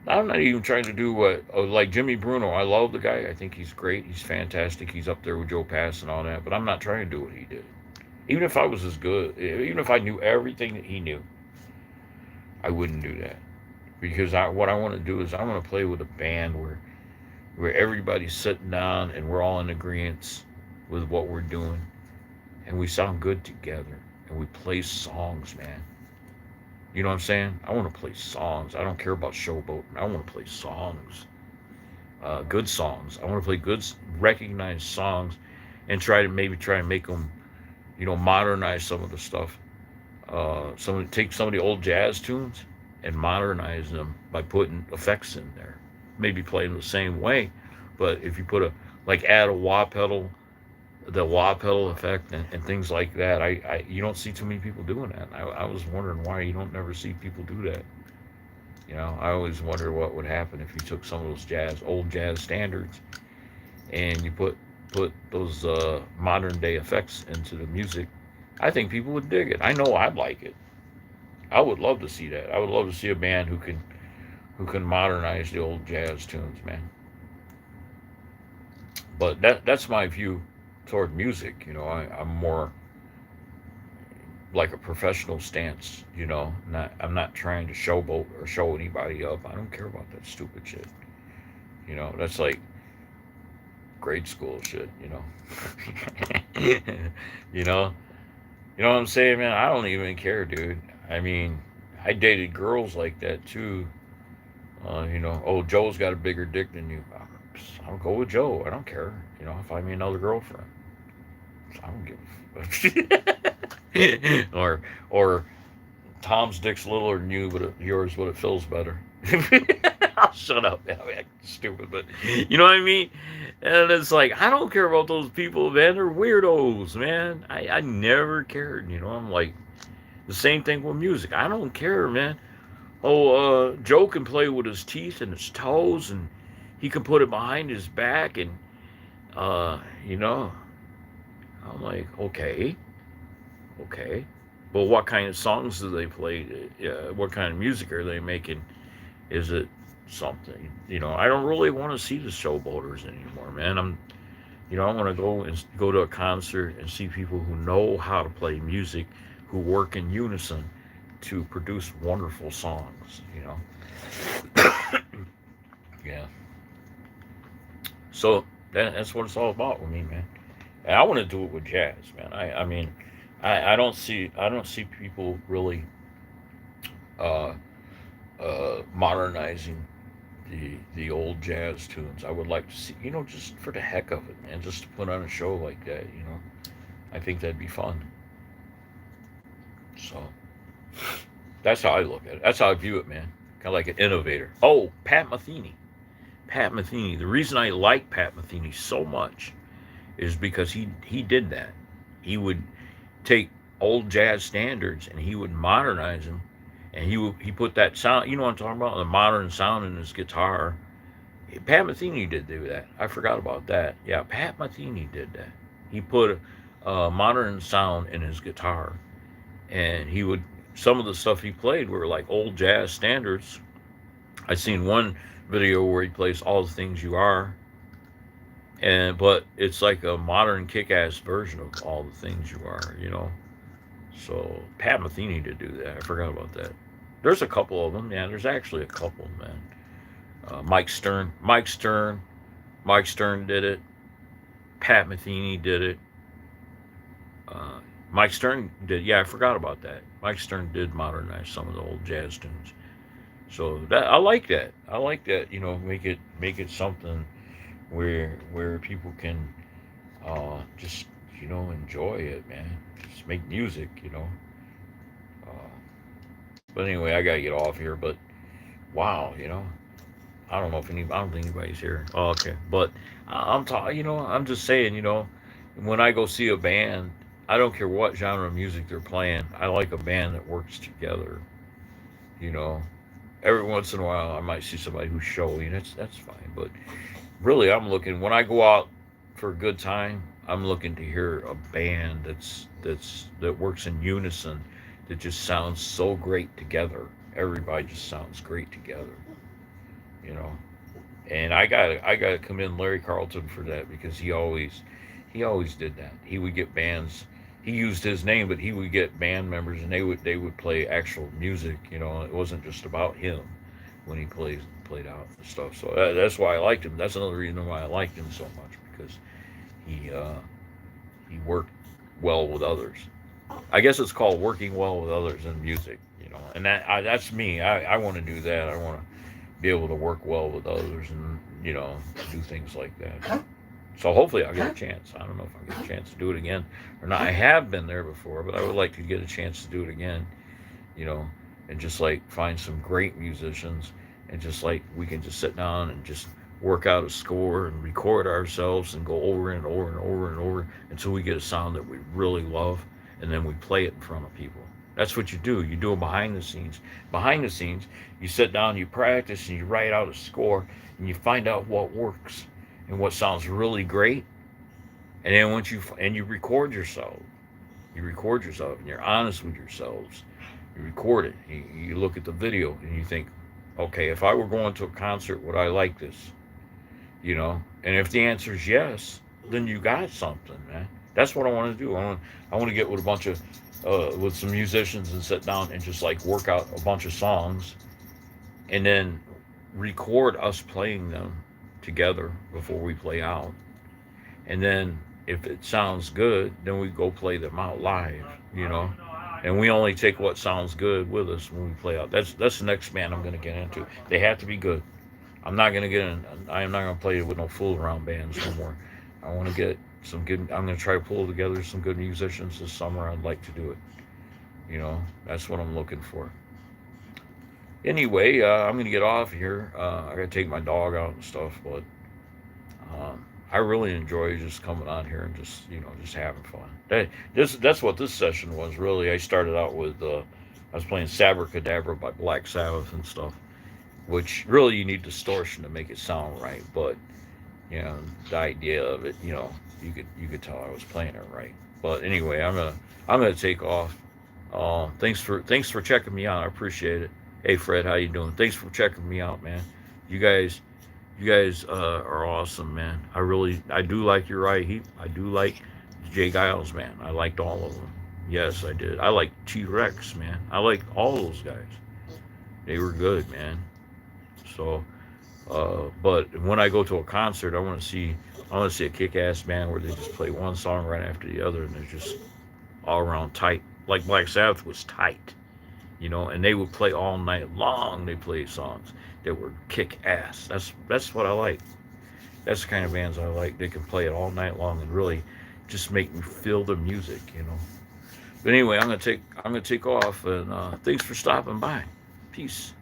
I'm not even trying to do what like Jimmy Bruno. I love the guy. I think he's great. He's fantastic. He's up there with Joe Pass and all that. But I'm not trying to do what he did. Even if I was as good, even if I knew everything that he knew, I wouldn't do that. Because what I want to do is I want to play with a band where everybody's sitting down and we're all in agreement with what we're doing, and we sound good together, and we play songs, man. You know what I'm saying? I want to play songs. I don't care about showboating. I want to play songs, good songs. I want to play good, recognized songs, and try and make them, modernize some of the stuff. Take some of the old jazz tunes and modernize them by putting effects in there. Maybe play them the same way, but if you put add a wah pedal, the wah pedal effect, and things like that, you don't see too many people doing that. I was wondering why you don't never see people do that. I always wonder what would happen if you took some of those old jazz standards, and you put those modern day effects into the music. I think people would dig it. I know I'd like it. I would love to see that. I would love to see a band who can modernize the old jazz tunes, man. But that's my view toward music. I'm more like a professional stance. I'm not trying to showboat or show anybody up. I don't care about that stupid shit. That's like grade school shit. you know, you know what I'm saying, man. I don't even care, dude. I mean, I dated girls like that too. Oh, Joe's got a bigger dick than you. I'll go with Joe. I don't care. I'll find me another girlfriend. I don't give a fuck. or Tom's dick's littler than you, but yours, but it feels better. I'll shut up. Yeah, I'm stupid, but you know what I mean? And it's like, I don't care about those people, man. They're weirdos, man. I never cared. I'm like, the same thing with music. I don't care, man. Oh, Joe can play with his teeth and his toes, and he can put it behind his back, and uh, you know, I'm like, okay, okay, but what kind of songs do they play? What kind of music are they making? Is it something? I don't really want to see the showboaters anymore, man. I want to go to a concert and see people who know how to play music, who work in unison to produce wonderful songs. Yeah. So that's what it's all about with me, man. And I want to do it with jazz, man. I mean, I don't see people really uh, modernizing the old jazz tunes. I would like to see, just for the heck of it, man, just to put on a show like that. I think that'd be fun. So that's how I look at it. That's how I view it, man. Kind of like an innovator. Oh, Pat Metheny. Pat Metheny. The reason I like Pat Metheny so much is because he did that. He would take old jazz standards and he would modernize them, and he put that sound. You know what I'm talking about? The modern sound in his guitar. Pat Metheny did do that. I forgot about that. Yeah, Pat Metheny did that. He put a modern sound in his guitar, and some of the stuff he played were like old jazz standards. I seen one video where he plays "All the Things You Are," but it's like a modern kick-ass version of all the things you are, you know. So Pat Metheny to do that. I forgot about that. There's a couple of them. Yeah, there's actually a couple, man. Mike Stern did it. Pat Metheny did it. Uh, Mike Stern did. Yeah, I forgot about that. Mike Stern did modernize some of the old jazz tunes. So that I like that. I like that. You know, make it something where people can just enjoy it, man. Just make music. Uh, but anyway, I gotta get off here. But wow, I don't know if I don't think anybody's here. Oh, okay. But I'm talking. I'm just saying. When I go see a band, I don't care what genre of music they're playing. I like a band that works together. You know, every once in a while I might see somebody who's showy, and that's fine. But really, I'm looking when I go out for a good time. I'm looking to hear a band that works in unison, that just sounds so great together. Everybody just sounds great together. You know, and I gotta commend Larry Carlton for that because he always did that. He would get bands. He used his name, but he would get band members, and they would play actual music. It wasn't just about him when he played out and stuff. So that's why I liked him. That's another reason why I liked him so much because he uh, he worked well with others. I guess it's called working well with others in music. And that's me. I want to do that. I want to be able to work well with others and do things like that. So hopefully I'll get a chance. I don't know if I'll get a chance to do it again or not. I have been there before, but I would like to get a chance to do it again, you know, and just like find some great musicians and just like we can just sit down and just work out a score and record ourselves and go over and over and over and over until we get a sound that we really love, and then we play it in front of people. That's what you do. You do it behind the scenes. Behind the scenes, you sit down, you practice, and you write out a score, and you find out what works and what sounds really great. And then you record yourself. You record yourself, and you're honest with yourselves. You record it. You look at the video, and you think, okay, if I were going to a concert, would I like this? And if the answer is yes, then you got something, man. That's what I want to do. I want to get with a bunch of with some musicians and sit down and just like work out a bunch of songs, and then record us playing them together before we play out. And then if it sounds good, then we go play them out live. And we only take what sounds good with us when we play out. That's the next band I'm going to get into. They have to be good. I'm not going to get in. I am not going to play with no fool around bands no more. I want to get some good. I'm going to try to pull together some good musicians this summer. I'd like to do it. That's what I'm looking for. Anyway, I'm going to get off here. I got to take my dog out and stuff, but I really enjoy just coming on here and just having fun. That's what this session was really. I started out with I was playing Sabracadabra by Black Sabbath and stuff, which really you need distortion to make it sound right. But the idea of it, you could tell I was playing it right. But anyway, I'm gonna take off. Thanks for checking me out. I appreciate it. Hey Fred, how you doing? Thanks for checking me out, man. You guys, you guys are awesome, man. I do like Uriah Heep. I do like Jay Giles, man. I liked all of them. Yes, I did. I like T Rex, man. I liked all those guys. They were good, man. So, but when I go to a concert, I want to see a kick-ass band where they just play one song right after the other, and they're just all around tight. Like Black Sabbath was tight, and they would play all night long. They played songs that were kick-ass. That's what I like. That's the kind of bands I like. They can play it all night long and really just make me feel the music. But anyway, I'm gonna take off, and thanks for stopping by. Peace.